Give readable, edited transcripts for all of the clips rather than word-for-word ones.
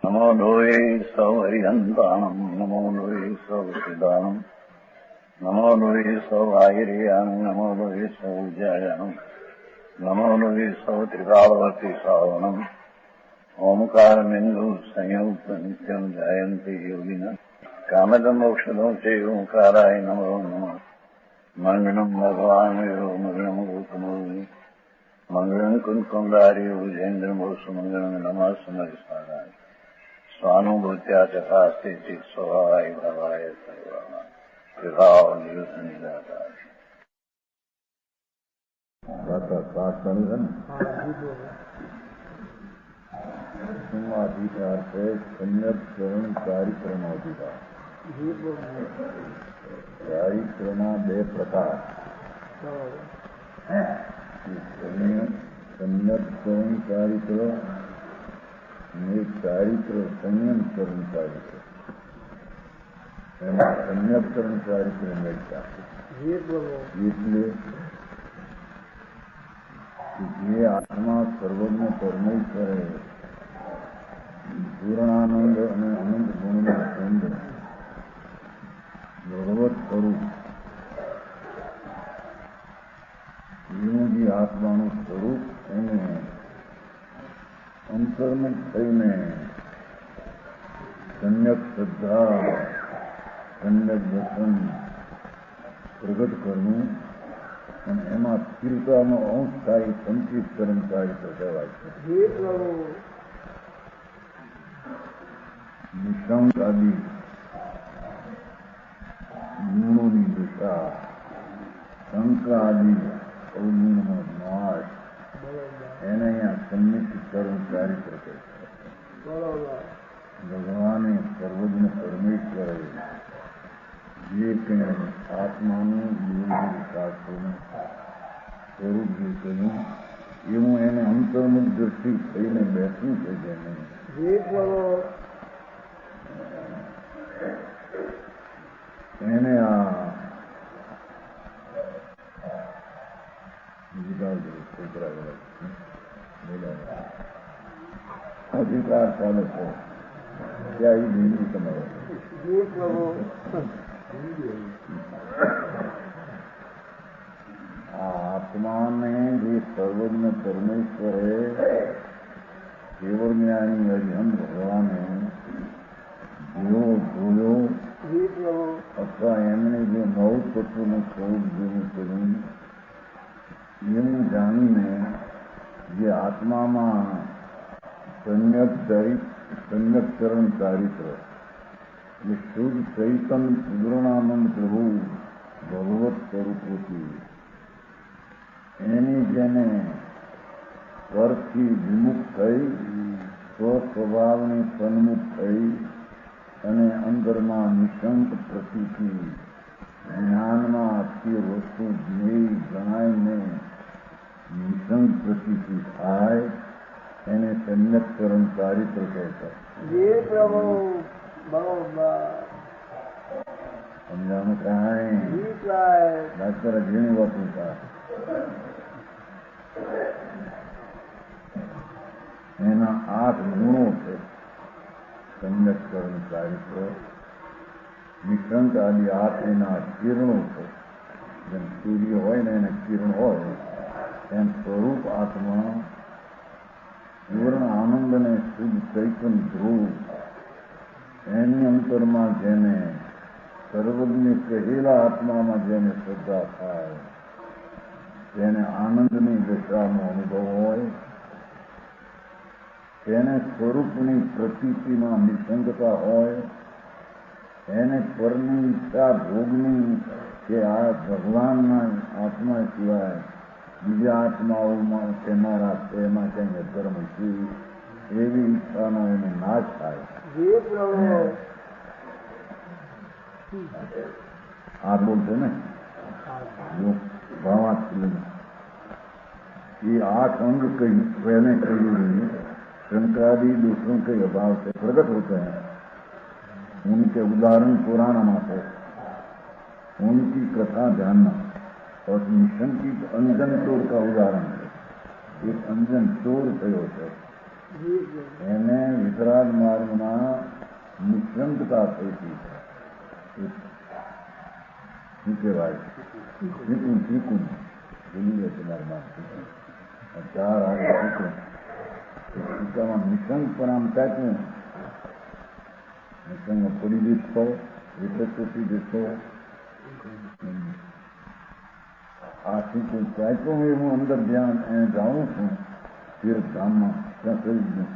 नमो लोये सौहरिहन्ताणम् नमो लोये सौसिदानम् नमो लोये सौभागिर्यानम् नमो लोये सौज्यायानम् नमो लोये सौत्रिकालवर्ति सावनम् ओंकारमिन्दु संयुक्त नित्यम् जायन्ति योगिनः कामदम् औषधम् च ओंकाराय नमो नमः मङ्गलम् भगवान् विरो मङ्गलम् गौतमोऽग्नि मङ्गलम् कुन्कुण्डार्यो विजेन्द्रमोऽस्तु मङ्गलम् नमः समरिसाराय स्वानुभूत्या चकास्ते चित् स्वभावाय भवाय सर्वाणां विभाव निरुद्धनिराकार अधिकार है सम्यक चरण कार्यक्रमाधिकार कार्यक्रम बे प्रकार सम्यक चरण कार्यक्रम ચારિત્ર સંયમ કરણ ચારિત્ર એમાં સંયમ કરણ ચારિત્ર મળતા એટલે જે આત્મા સર્વજ્ઞ પરમેશ્વરે પૂર્ણાનંદ અને અનંત ગુણના કેન્દ્ર ભગવત સ્વરૂપ એવું જે આત્માનું સ્વરૂપ એને અંતર્મુખ થઈને સમ્યક શ્રદ્ધા સમ્યક દર્શન પ્રગટ કરવું અને એમાં સ્થિરતાનો અંશ થાય સંચિત કર્મચારી કહેવાય છે. નિશંક આદિ ગુણોની દિશા શંક આદિ અવગુણનો નાશ એને અહીંયા સંમિત કર્મ ચારિત્ર કહે છે. ભગવાને સર્વજ્ઞ પરમેશ્વરે જે કંઈ આત્માનું યોગ શાસ્ત્રોનું સ્વરૂપ જે કહ્યું એવું એને અંતર્મુખ દ્રષ્ટિ થઈને બેસવું છે. જેને એને આ અધિકાર ચાલે છે ત્યાં એ બિંદુ તમારે આ આત્માને જે સર્વજ્ઞ પરમેશ્વરે કેવળ જ્ઞાની હરિહન ભગવાને જેવો જોયો અથવા એમને જે નવ તત્વનું સ્વરૂપ જેવું કર્યું એવું જાણીને જે આત્મામાં સમ્યક ચરણ ચારિત્ર જે શુદ્ધ ચૈતન પૂર્ણાનંદ પ્રભુ ભગવત સ્વરૂપોથી એની જેને સ્વર્ગથી વિમુખ થઈ સ્વસ્વભાવની સન્મુખ થઈ અને અંદરમાં નિશંક પ્રતિથી જ્ઞાનમાં અસ્થિર વસ્તુ જ્ઞેય જણાયને નિશંક પ્રતિથી થાય એને સમ્યક ચરણ ચારિત્ર કહેતા. સમજાનું કાંઈ ડાક્ટર ઘણી વાતું હતા. એના 8 ગુણો છે. સમ્યક ચરણ ચારિત્ર નિશંક આદિ 8 એના કિરણો છે. જેમ સૂર્ય હોય ને એને કિરણ હોય એમ સ્વરૂપ આત્મા પૂર્ણ આનંદ અને શુદ્ધ ચૈતન ધ્રુવ એની અંતરમાં જેને સર્વજ્ઞ કહેલા આત્મામાં જેને શ્રદ્ધા થાય તેને આનંદની દશાનો અનુભવ હોય તેને સ્વરૂપની પ્રતીતિમાં નિસંગતા હોય એને પરની ઈચ્છા ભોગની કે આ ભગવાનના આત્મા સિવાય બીજા આત્માઓમાં તેનારા તેમાં કંઈ ધર્મ છે એવી ઈચ્છાનો એને નાશ થાય. આ બોલશે ને ભાવાત્મ એ 8 अंग कहीं पहले कही हुई शंकादि दूसरों के अभाव से प्रकट होते हैं. उनके उदाहरण पुराण माते उनकी कथा जानना और निशंकित अंजन चोर का उदाहरण है. एक अंजन चोर થયો છે એને વિતરાગ માર્ગમાં નિષ્કંટતા થઈ છે. શું કહેવાય? ત્રિકુણ ભૂલી ગયા તમારા નામ. ચાર આવે ત્રિકુણ. ટીકામાં નિશંક પણ આમ કાંઈ નિશંક પડી દીધો, વિપત્તિ દીધો. આ ત્રિકુણ ચાંચું હું અંદર ધ્યાન એને જાણું છું તીર્થધામમાં ત્યાં કરી દઉં.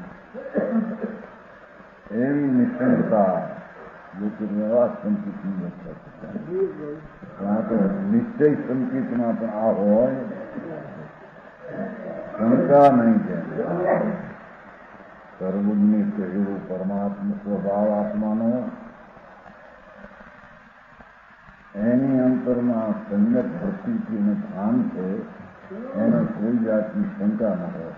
એવી નિશંકતા જ્યોતિર્વ્યવહાર સંકિતની વ્યવસ્થા છે. ત્યાં તો નિશ્ચય સંકિતમાં પણ આ હોય શંકા નહીં છે. સર્વજ્ઞ કહેવું પરમાત્મા સ્વભાવ આત્માનો એની અંતરમાં સંયત પ્રતિને ભાન છે. એને કોઈ જાતની શંકા ન હોય.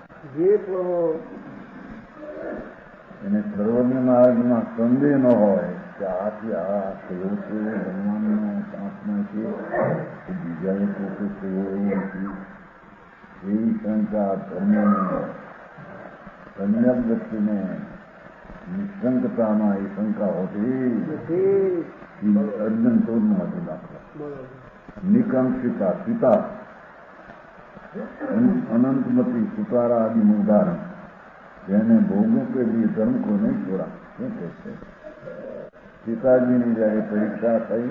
એને સર્વજ્ઞ માર્ગમાં સંદેહ ન હોય કે આથી આ કયો છે ભગવાનનો આત્મા છે કે બીજા લોકો કે કયો એવું નથી. એવી શંકા ધર્મની સંયમ વ્યક્તિને નિશંકતામાં એ શંકા હોતી. અર્જુન ચોરનું હતું દાખલો. નિકાંક્ષિતા પિતા અનંતમતી સુતારા આદિનું ઉદાહરણ. જેને ભોગવું કે लिए धर्म को नहीं छोड़ा. શું કહેશે? પિતાજીની જયારે પરીક્ષા થઈ,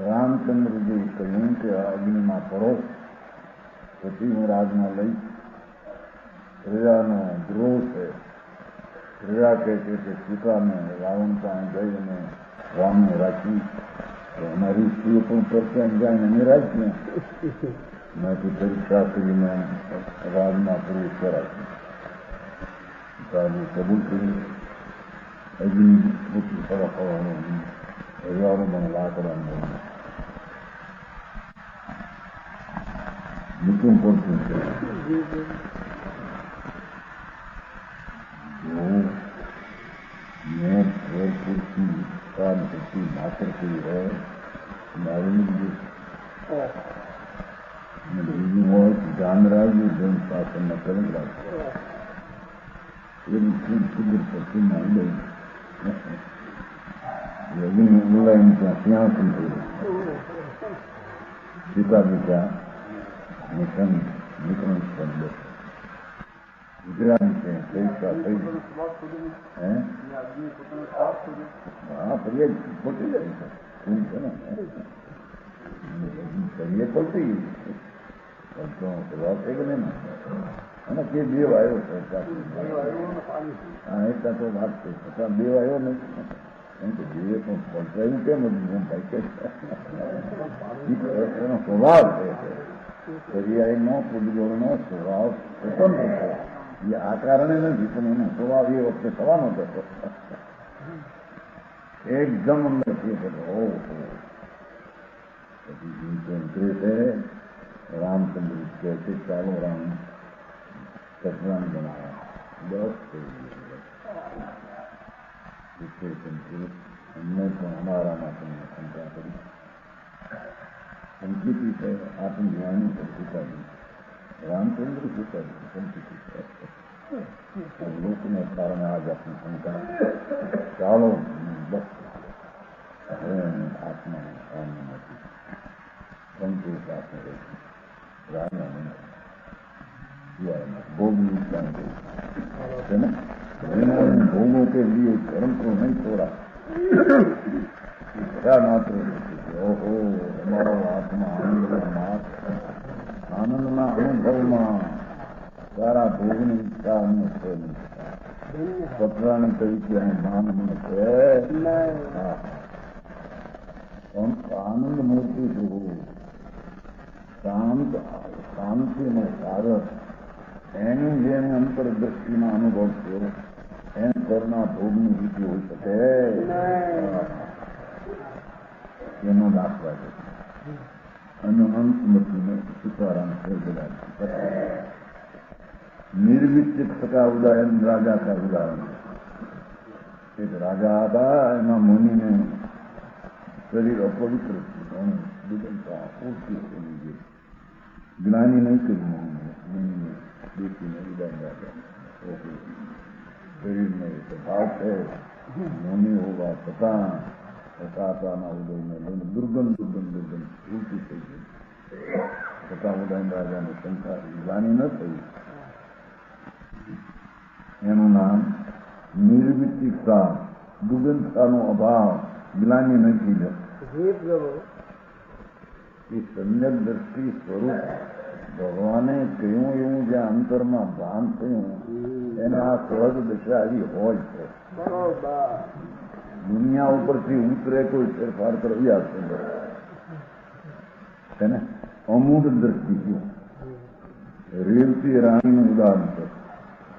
રામચંદ્રજી કહ્યું કે અગ્નિમાં પડો પછી હું રાજમાં લઈ. પ્રજાનો દ્રોહ છે. પ્રજા કહે છે કે સીતાને રાવણ પાસે જઈ અને રામને રાખી તો અમારી સ્ત્રીઓ પણ પરસેન જાય અમે રાખીએ. મેંથી પરીક્ષા કરીને રાજમાં પ્રવેશ કરાવી. કબૂલ કરી. અગ્નિ મોટી પડવાનું હજારો મને લાકડાનું નીકળું પડતું છે. मैं भरपूर की काम करती मात्र की है जान रहा है जन शासन में कर पश्चिम मान गई लेकिन बोला इनका सिंहासन थे सीता जी का मिशन निकल ગુજરાત છે પૈસા થઈ હે હા ફરિયાદ ખોટી જાય છે ફરિયાદ પડતી વાત છે કે નહીં. અને તે દેવ આવ્યો હા એટલા તો વાત છે છતાં દેવ આવ્યો નથી. કેમ કે દેવે પણ પહોંચાયું કેમ હતું ભાઈ એનો સ્વભાવ છે. પર્યાયનો પૂજગોળનો સ્વભાવ સ્વતંત્ર છે. એ આ કારણે નથી પણ એનો સ્વભાવ એ વખતે થવાનો હતો. એકદમ અંદર છે પછી છે રામચંદ્ર કહે છે ચાલો રામ સસરાને બનાવ્યા. બસ અમને પણ અમારામાં તમને શંકા કરી. સંકિતી છે આત્મજ્ઞાની છે સીતાજી. રામચંદ્ર સીતાજી સંકિતી છે. લોકને કારણે આજ આપણી શંકા. ચાલો બસ હવે આત્મા કામ નથી. સંતોષ આપને રહેશે રાજા નહીં ભોગની છે ને ભોગો કે લીએ ધર્મ को नहीं छोड़ा. માત્ર ઓહો અમારો આત્મા આનંદના અનુભવમાં સારા ભોગની ઈચ્છા અમને છે નહીં. પતરાણી તરીકે અહીં માન મને છે. આનંદ મૂર્તિ જોવું શાંતિ નો સારસ એની જેને અંતરદ્રષ્ટિમાં અનુભવ થયો એમ કરના ભોગની રીતિ હોઈ શકે એનો દાખલા છે. અને અંતમતીને સુતારામ નિર્વિચિત का उदाहरण राजा का उदाहरण. एक राजा था એમાં મુનિને શરીર અપવિત્ર બદલતા પૂર્તિ કરી જ્ઞાની નહીં કરી મુનિને बेटी ने उदान राजा शरीर में स्वभाव है मोनी होगा पता ना उदय में दुर्गंध उल्टी થઈ ગઈ છતાં ઉદયન રાજાને શંકા જાણી ન થઈ એનું નામ નિર્વિચિકતા દુર્ગંધતાનો અભાવ ગ્લાની નથી લે એ સમ્યક દ્રષ્ટિ સ્વરૂપ ભગવાને કહ્યું એવું જ્યાં અંતરમાં ભાન થયું એને આ સહજ દશા આવી હોય છે દુનિયા ઉપરથી ઉતરે કોઈ ફેરફાર કરવી આવશે એને અમૂઢ દ્રષ્ટિ છે રેવતી રાણીનું ઉદાહરણ છે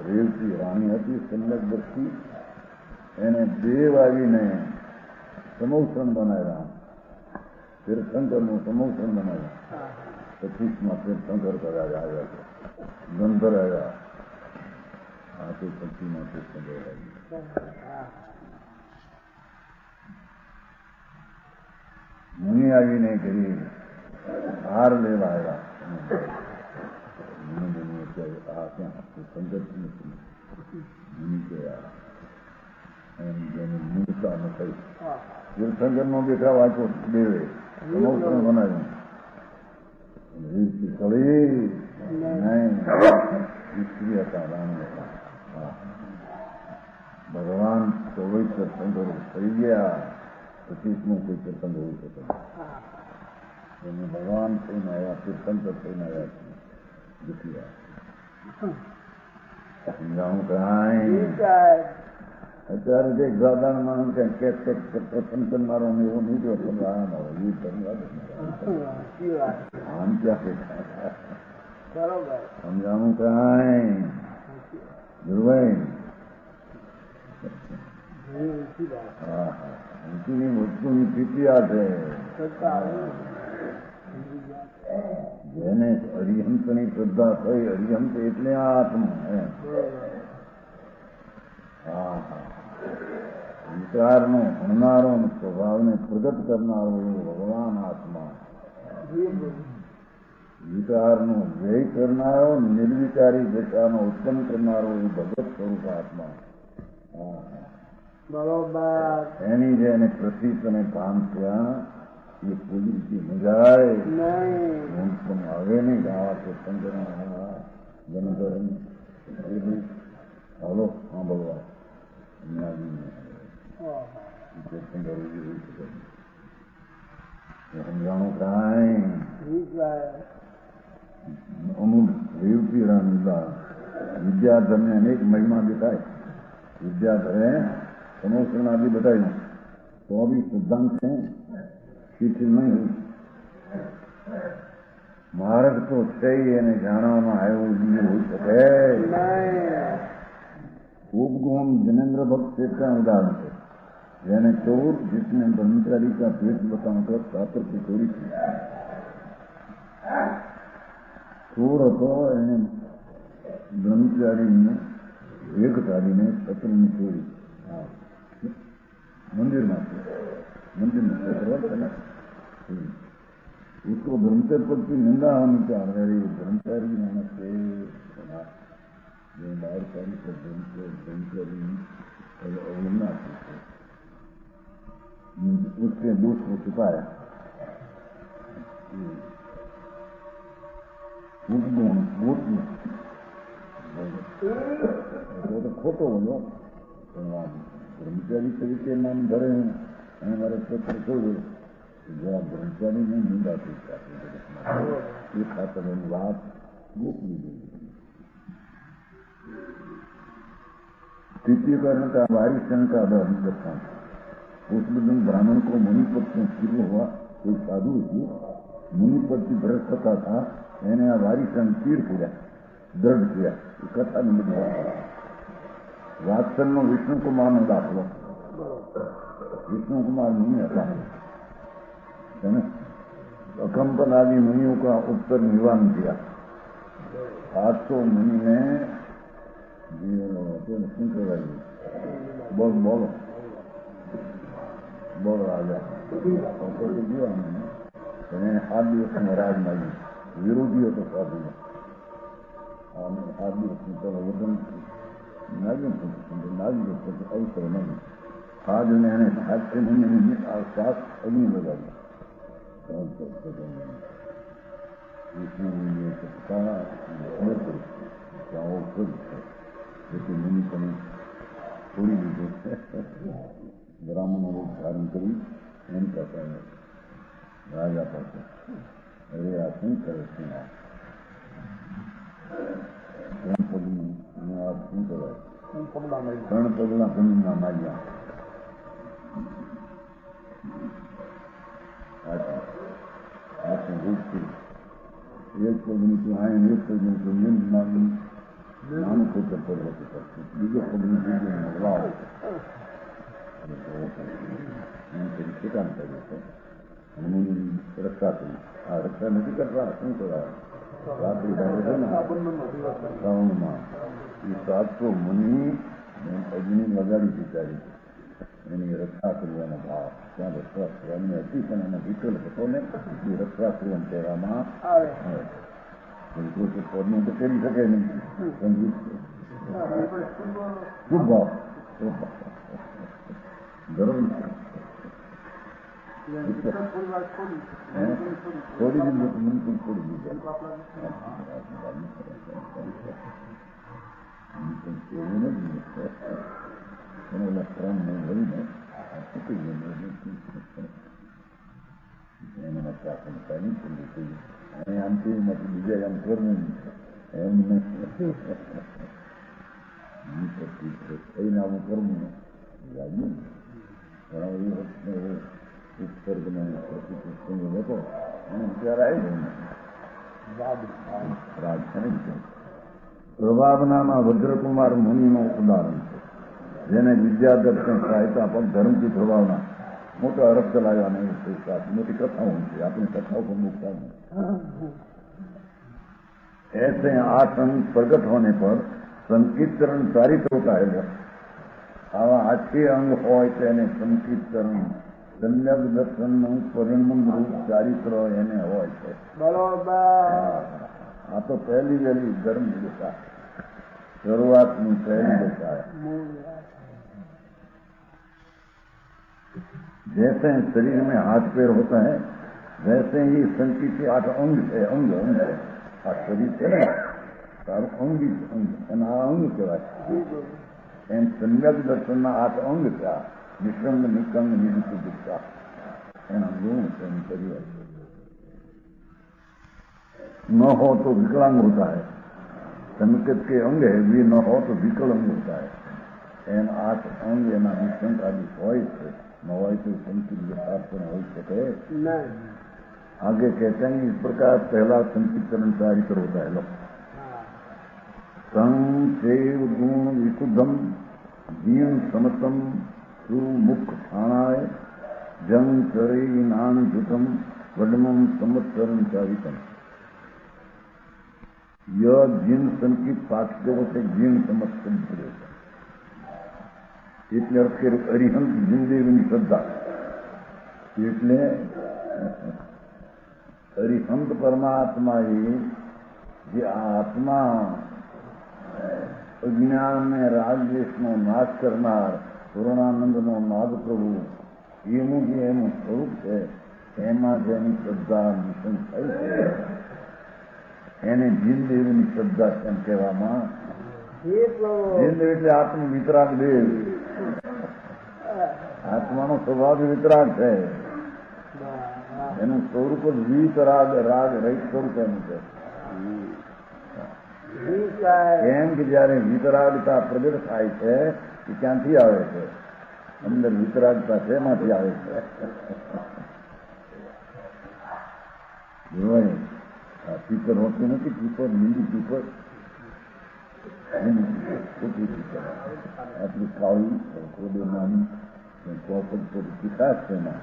રેવતી રાણી હતી સમ્યક દ્રષ્ટિ એને દેવ આવીને સમૌસણ બનાવ્યા તીર્થંકરનું સમૌસણ બનાવ્યા 25માં તીર્થંકર આવ્યા છે ગંધર આવ્યા આ તો 25માં તીર્થંકર આવ્યા મુનિ આવીને કરી હાર લેવા આવ્યા આ ક્યાં તીર્થંકર મુનિ ગયા જેની મૂળતા ન થઈ તીર્થંકર નો બેઠા વાંચો દેવે સમૌસણ બનાવ્યું કળી નહીં સ્ત્રી હતા રાણી હતા ભગવાન 24 તીર્થંકરો થઈ ગયા 25મું કોઈ તીર્થંકર હોઈ શકે એને ભગવાન થઈને આવ્યા તીર્થંકર થઈને આવ્યા દુખિયા સમજાવું કાંઈ અત્યારે જે સાધારણ માણસ પસંદ કરનારો એવો નહીં જો આમ ક્યાં સમજાવું કાંઈ ધ્રુવાઈ હા હા ઊંચીની વસ્તુની સ્થિતિ આ છે જેને અરિહંતની શ્રદ્ધા થઈ અરિહંત એટલે આ આત્મા હા હા વિચારનો ભણનારો સ્વભાવને પ્રગટ કરનારો એવો ભગવાન આત્મા વિચારનો વ્યય કરનારો નિર્વિચારી દશાનો ઉત્પન્ન કરનારો એ ભગત સ્વરૂપ આત્મા બરોબર એની જે એને પ્રસિદ્ધ અને ભાન થયા એ પૂરી રીતે મજા આવે પણ હવે નહીં ગાવા તો સંજન જનકરણ હાલો હા ભગવાન સમજાણું કાંઈ અમુક રેવતી રાણી વિદ્યાધરને અનેક મહિમા દેખાય વિદ્યાધરે સમોસણ આદિ બતાવ્યું તો બી સિદ્ધાંત છે શિથિલ નહીં માર્ગ તો છે એને જાણવામાં આવ્યો બીજું હોઈ શકે उपगुण जनेन्द्र भक्त सेठ का उदाहरण है यानी चोर जिसने ब्रह्मचारी का भेद बताकर शास्त्र की चोरी की चोर હતો એને બ્રહ્મચારીને એક ધારીને છત્રની ચોરી મંદિરમાં उसको ब्रह्मचर्य पद की निंदा होनी चाहिए ब्रह्मचारी मानस से बाहरकारी को ब्रह्मचारी अवलंबना उसके दोष को छुपाया तो खोटो बोलो ब्रह्मचारी तरीके नाम धरे हैं हमारे क्षेत्र छोड़ो जरा ब्रह्मचारी में निंदा थी ये खातर बात गोपनी तृतीय कारण का वारी शंका दर्शन उस दिन ब्राह्मण को मुनिपद से शुरू हुआ कोई साधु थी मुनिपद की भ्रष्ट होता था मैंने आ वारी संघ तीर किया दृढ़ किया कथा में वात्सल नो विष्णु कुमार नो दाखलो विष्णु कुमार मुनि था अकंपन आदि मुनियों का उत्तर निवारण किया 800 मुनि ने શું કહેવાય બોલ બોલો બોલો રાજા એને 7 દિવસની રાજ મળી વિરોધીઓ તો સાધુ અને આ દિવસની તો વજન નાગી પછી અવસર નથી આજ એને હાથ આ શ્વાસ અગ્નિ લગાવી મુનિ છોડી દીધું બ્રાહ્મણો રૂપ ધારણ કરી એમ કહેતા રાજા પાસે હવે આ શું કરે છે ત્રણ પગનું આ શું કહેવાય ત્રણ પગલા ભૂમિના માર્યા રૂપથી એક પગનું તું આયન એક પગનું તું નિમ નાનું નાનું ખોતર પડવું પડશે બીજો પગનું બીજું લાવો એમ કરી શિકામ કર્યું છે રક્ષા કરી આ રક્ષા નથી કરતા શું કરાય રાત્રિ શ્રાવણમાં એ 700 મુનિ અગ્નિ લગાડી વિચારી એની રક્ષા કરવાનો ભાવ ત્યાં રક્ષા કરવાની હતી પણ એનો વિકલ્પ હતો ને એ રક્ષા કરવાનું કહેવામાં આવે પદનું તો કરી શકે નહીં ખૂબ ભાવ જરૂર થોડી બિલકુલ છોડી દીધા ત્રણ નહીં ભરીને એના શાસન ચાલી થઈ અને આમથી બીજા આમ કરવું એમ થઈને આવું કરવું લાગ્યું ઘણા બધી વખત ઉત્સર્ગમાં પ્રતિપુષ્ટિ હતો અને ત્યારે આવી રાજ છે ને પ્રભાવનામાં વજ્રકુમાર મુનિનું ઉદાહરણ છે જેને વિદ્યા દર્શન સહાયતા પણ ધર્મથી પ્રભાવના મોટા અરબ ચલાવ્યા નહીં મોટી કથાઓ છે આપણી કથાઓ પણ મુકતા नहीं ऐसे 8 अंग प्रकट होने पर संकीर्तन चारित्र होता है आवा 8 अंग હોય તેને સંકીર્તન સમ્યક દર્શનનું પરિણમ રૂપ ચારિત્ર એને હોય છે બરોબર આ તો પહેલી વહેલી ધર્મ દિશા शुरुआतની પહેલી દિશા जैसे शरीर में हाथ पैर होता है वैसे ही संचित 8 अंग है अंग अंग आ शरीर है तार अंगी अंग एना अंग कहेवाय एम सम्यक दर्शनना 8 अंग था निष्कंग निकंग निरुक्त दिशा एना गुण एम करिए न हो तो विकलांग होता है संकेत के अंग है वे न हो तो विकलांग होता है एम 8 अंग एना निष्कंग आदि होय छे नवाई तो संकित यथार्थ हो सके नहीं आगे कहते हैं इस प्रकार पहला संकीर्तन चारित्र होता है लोग संसेव गुण विशुद्धम जीवन समतम सुमुख ठाणाय जंग करे नान जुतम वडमम संवत्सरम चारितम यह जीन संकित पाठदेव से जीन समत्सर करे એટલે અરિહંત જીનદેવીની શ્રદ્ધા એટલે અરિહંત પરમાત્માએ જે આત્મા અજ્ઞાન ને રાગદ્વેષનો નાશ કરનાર પૂર્ણાનંદનો નાદ પ્રભુ એનું જે એનું સ્વરૂપ છે એમાં જેની શ્રદ્ધા નિષ્ણ થઈ છે એને જીનદેવીની શ્રદ્ધા એમ કહેવામાં જીનદેવ એટલે આત્મ વિતરાગ દેવ આત્માનો સ્વભાવ વિતરાગ છે એનું સ્વરૂપ જ વિતરાગ રાગ રહિત સ્વરૂપ એનું છે કેમ કે જયારે વિતરાગતા પ્રગટ થાય છે એ ક્યાંથી આવે છે અંદર વિતરાગતા છે એમાંથી આવે છે આ પીપર હોતું નથી પીપર લીલી પીપર આપણી કાળી કોડે નાની કોપર પર વિકાસ છે ના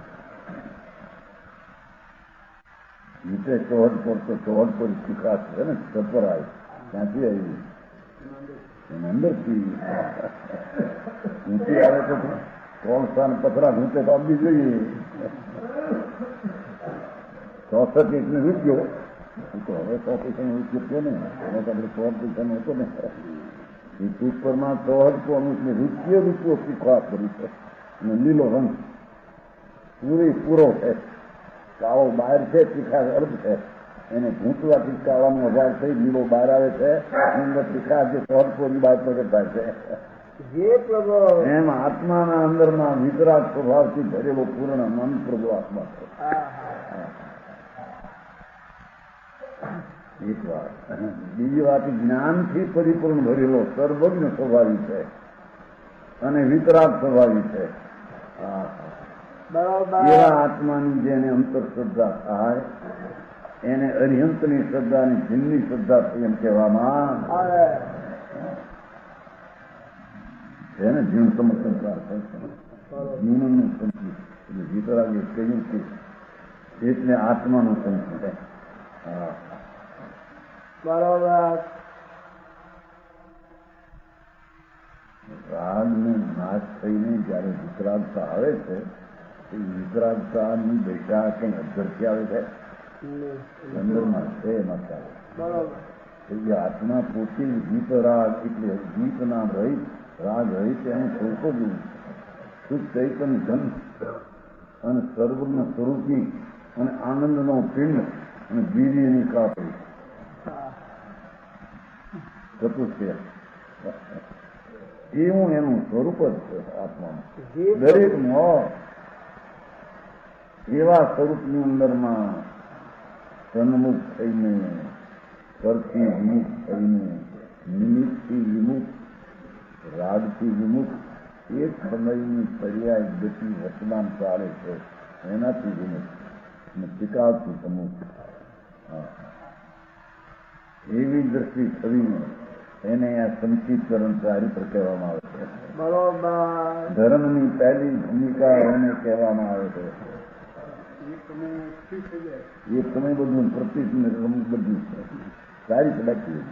નીચે ચોહદ પર તો ચોહદ પર વિકાસ છે ને સફર આવી ક્યાંથી આવી એના અંદરથી ઊંચી આવે તો કોલસાન પથરા ઊંચે તો આપવી જોઈએ 64 એટલે રૂપિયો તો હવે 100 પૈસાનો ઉપયોગ છે ને, એમાં તો આપણે 100 પૈસાનો હતો ને. એ પુષ્પરમાં 100 રૂપિયો શીખવા કરી છે. અને લીલો રંગ પૂરેપૂરો છે. કાળો બહાર છે, તીખા અર્ધ છે. એને ઘૂંટવાથી કાળાનો અભાવ થઈ લીલો બહાર આવે છે. અંદર તીખા જે 100 બહાર પ્રગટ થાય છે. એમ આત્માના અંદરમાં વિતરાગ સ્વભાવથી ભરેલો પૂર્ણ મન પ્રભુ આત્મા છે. એક વાત. બીજી વાત, જ્ઞાનથી પરિપૂર્ણ ભરેલો સર્વજ્ઞ સ્વભાવી છે અને વિતરાગ સ્વભાવી છે. એવા આત્માની જેને અંતર શ્રદ્ધા થાય એને અરિહંતની શ્રદ્ધા અને જીનની શ્રદ્ધા એમ કહેવામાં છે ને. જીન સમર્થન જીવનનું સંકિત એટલે વિતરાગે કહ્યું કે એટલે આત્માનું સંકિત. બરોબર. રાગનો નાશ થઈને જયારે વિતરાગતા આવે છે, એ વિતરાગતાની દશા કઈ અધરથી આવે છે, અંદરમાં છે એમાં ચાલે. એટલે આત્મા પોતે વિતરાગ એટલે ગીતના રહિત, રાગ રહિત એનું સ્વરૂપ જ શુદ્ધ ચૈતન્ય ધન અને સર્વના સ્વરૂપી અને આનંદનો પિંડ અને વીર્યની કાપડી ચતુષ્ય એવું એનું સ્વરૂપ જ છે આત્માનું. દરેક એવા સ્વરૂપની અંદરમાં સન્મુખ થઈને, કરથી વિમુખ થઈને, નિમિત્તથી વિમુખ, રાગથી વિમુખ, એક સમયની પર્યાય ગતિ વર્તમાન ચાલે છે, એનાથી વિમુખ અને પિતાથી સમુખ. એવી દ્રષ્ટિ થવી એને આ સંચિતકરણ ચારી પર કહેવામાં આવે છે. બરોબર. ધર્મની પહેલી ભૂમિકા એને કહેવામાં આવે છે. એ સમય બધું પ્રતિષ્ઠ બધું સારી સદાકી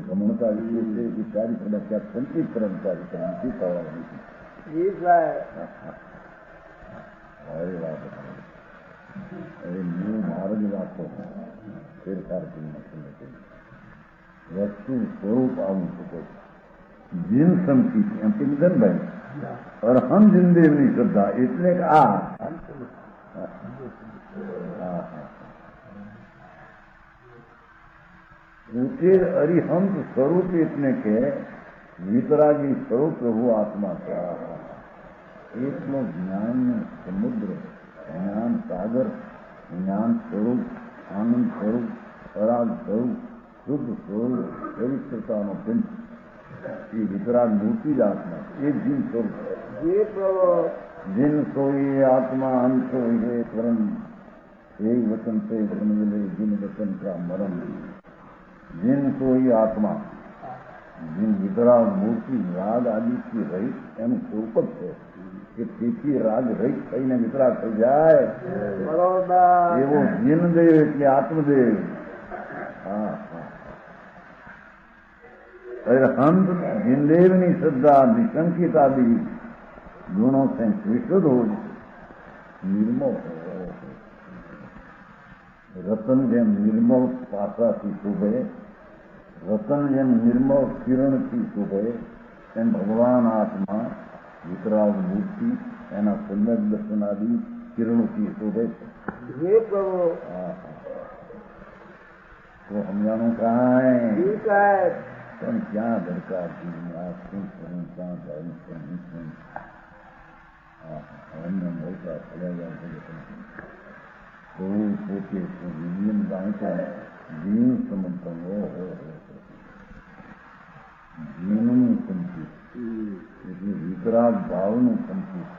ગમણતા એ છે કે સારી સદાકી આ સંચિતકરણ ચારી નથી થવાની. હવે વાત હવે મૂળ માર્ગ રાખો ફેરફાર કરી નથી. વસ્તુ સ્વરૂપ આવું શકે. જીન સંકિત એમ કે ધનભાઈ અરહમ જીનદેવની શ્રદ્ધા એટલે કે આ પોતે અરિહંત સ્વરૂપ એટલે કે વિતરાગી સ્વરૂપ પ્રભુ આત્મા છે. એટલો જ્ઞાન સમુદ્ર, જ્ઞાન સાગર, જ્ઞાન સ્વરૂપ, આનંદ સ્વરૂપ, પરાગ સ્વરૂપ, શુદ્ધ સ્વરૂપ, પવિત્રતાનો પિંડ એ વિતરાગ મૂર્તિ જ આત્મા એ જીન સ્વરૂપ છે. જીન સોઈ આત્મા અંત એ પરમ એ વચન છે જન્મલે જીન વચન કા મરમ. જીન સોઈ આત્મા જીન વિતરાગ મૂર્તિ રાગ આદિથી રહિત એનું સ્વરૂપ જ છે કે તેથી રાગ રહિત થઈને વિતરાગ થઈ જાય. એવો જીનદેવ એટલે આત્મદેવ. અરહંત જીનદેવની શ્રદ્ધા નિશંકિત આદિ ગુણો से વિશુદ્ધ હોય, નિર્મળ. રતન જેમ નિર્મળ પાસાથી શોભે, રતન જેમ નિર્મળ કિરણથી શોભે, એમ ભગવાન આત્મા વિતરાગ મૂર્તિ એના સમ્યક દર્શનાદી કિરણોથી શોભે છે. તો સમજાણું કાંઈ પણ ક્યાં દરકાર આ શું કરું, ક્યાં ધર્મ શું અમને મોટા ફળ્યા બહુ પોતે વિલિયમ ગાંઠે જીવ સમર્થન જીવનું સંચિત એટલે વિતરાગ ભાવનું સંચિત.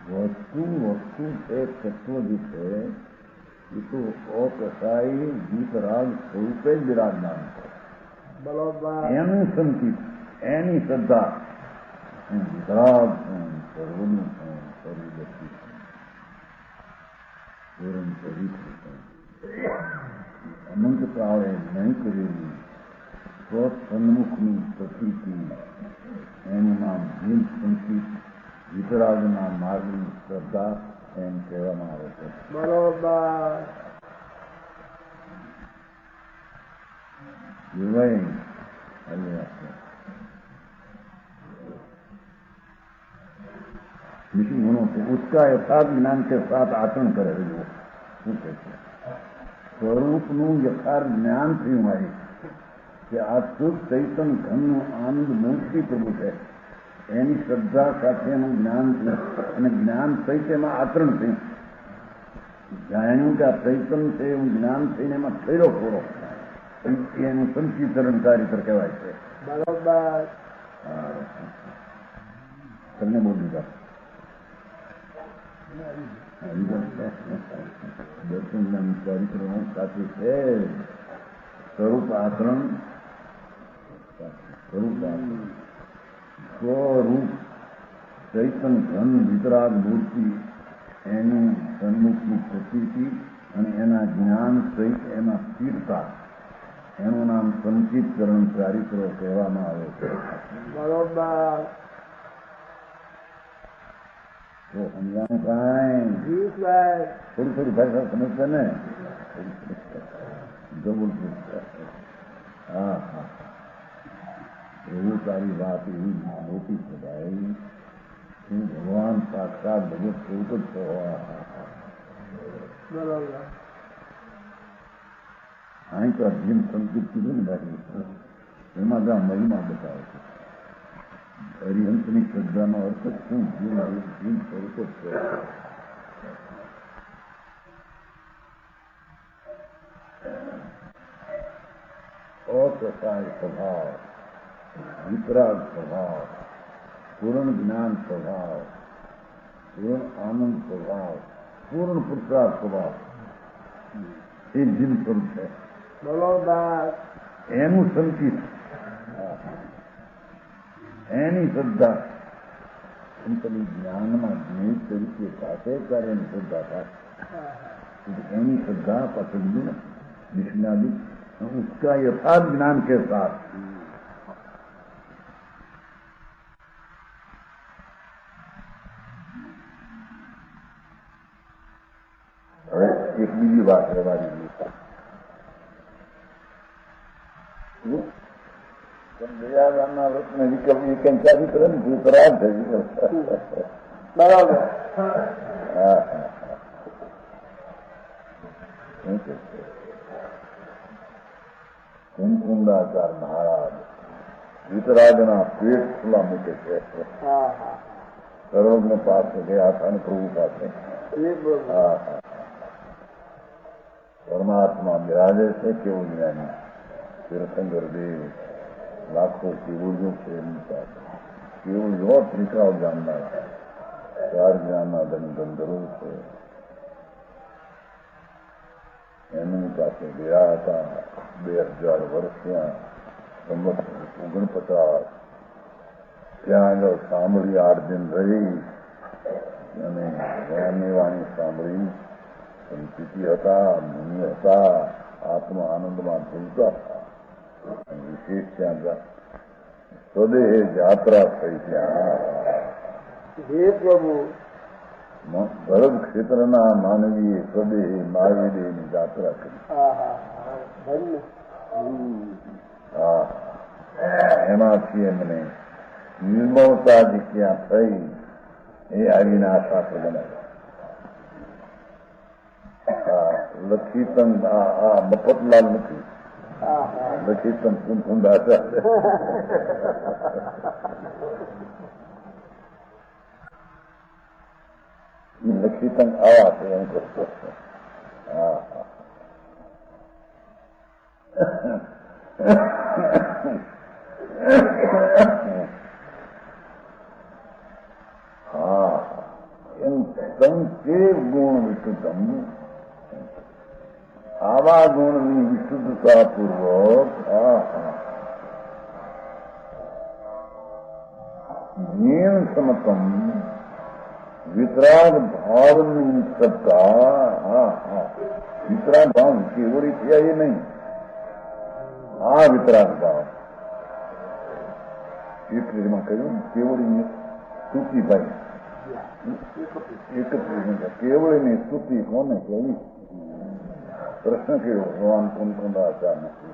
વસ્તુ છે તત્વ જે છે એ તો અકસાઈ વિતરાગ સ્વરૂપે જ બિરાજમાન છે. એનું સંકિત, એની શ્રદ્ધા વિતરાગ સર્વનું સર્વદર્શી પૂરણ પવિત્ર અનંત કાળે નહીં કરેલી સ્વસન્મુખની પ્રકૃતિ એનું નામ જીન સંકિત વિતરાગના માર્ગની શ્રદ્ધા એમ કહેવામાં આવે છે. બરોબર. विष्णु गुणों से उसका यथार्थ ज्ञान के साथ आचरण करे जो શું કહે છે સ્વરૂપનું યથાર્થ જ્ઞાન થયું હોય કે આ શુદ્ધ ચૈતન ઘનનું આનંદ મૂર્તિ પ્રભુ છે એની શ્રદ્ધા સાથે એનું જ્ઞાન થયું અને જ્ઞાન સહિત એમાં આચરણ થયું. જાણ્યું કે આ ચૈતન છે એવું જ્ઞાન થઈને એમાં ફેરો ખોરો એનું સંચિતરણ કાર્ય કહેવાય છે. બરોબર. તમને બોલ દીધા દર્શન ચારિત્ર સાથે છે સ્વરૂપ આચરણ સ્વરૂપ ચૈતન ઘન વિતરાગ મૂર્તિ એની સન્મુખની પ્રતીતિ અને એના જ્ઞાન સહિત એમાં સ્થિરતા એનું નામ સંચિતકરણ ચારિત્ર કહેવામાં આવે છે. બરોબર. તો સમજાણું કાંઈ થોડી થોડી ભાષા સમજશે ને જબરદસ્ત. હા હા એવું તારી વાત એવી મોટી છે ભાઈ. હું ભગવાન સાક્ષાત ભગવત સ્વરૂપ જ છો. બરોબર. અહીં તો જીમ સંકિત કીધું ને ભાઈ એમાં જ આ મહિમા બતાવે છે. હરિહંસની શ્રદ્ધાનો અર્થ શું જીમ સ્વરૂપ જ છે. અકસાય સ્વભાવ, વિતરાગ સ્વભાવ, પૂર્ણ જ્ઞાન સ્વભાવ, પૂર્ણ આનંદ સ્વભાવ, પૂર્ણ પુરુષાર્થ સ્વભાવ એ જીમ સ્વરૂપ છે. બરોબર. એનું સંકિત એની શ્રદ્ધા તમે જ્ઞાનમાં જ્ઞેય તરીકે પાસે ત્યારે એની શ્રદ્ધા થાય. એની श्रद्धा पसंद विष्णादि उसका यथार्थ ज्ञान के साथ एक बीजी बात है हमारी दयादाना व्रत में विकल्प कंचा भी तरह दूसरा बराबर कुंकुंडाचार महाराज वितरागना पेट खुला मूके थे सर्वज्ञ पास में गया था न प्रभु पास में परमात्मा विराजे थे केवल ज्ञानी तीर्थंकर देव लाखों केवलियों से केवल जो त्रिकाल जानना चार ज्ञाना धन गंधर्व से એમની પાસે ગયા હતા 2000 વર્ષ ત્યાં સંવત 49 ત્યાં આગળ સાંભળી 8 દિન રહી અને જ્ઞાનની વાણી સાંભળી સંસ્કૃતિ હતા મુનિ હતા આત્મા આનંદમાં ઝૂલતા હતા વિશેષ ત્યાં સ્વદેહ યાત્રા થઈ ત્યાં હે પ્રભુ ભરત ક્ષેત્રના માનવીએ સ્વદેહ મહાવીરની યાત્રા કરી એમાંથી એમને નિર્મળતા જે ક્યાં થઈ એ આવીને આ શાસ્ત્ર બનાવ્યા લખીતન આ મફતલાલ નથી લખીતન કુંકુંડા લખીતન આવા છે એમ કરતો હા એમ સંકેત ગુણ વિશુદ્ધમ આવા ગુણની વિશુદ્ધતા પૂર્વક જ્ઞાન સમતમ वितराग भाव सबका वितराग भाव केवड़ी किया ये नहीं वितराग भाव एक में कहूँ केवड़ी सूची भाई એક જ કેવળની સ્તુતિ કોને કેવી? પ્રશ્ન કેવો? ભગવાન કોણ કોણ આચાર નથી?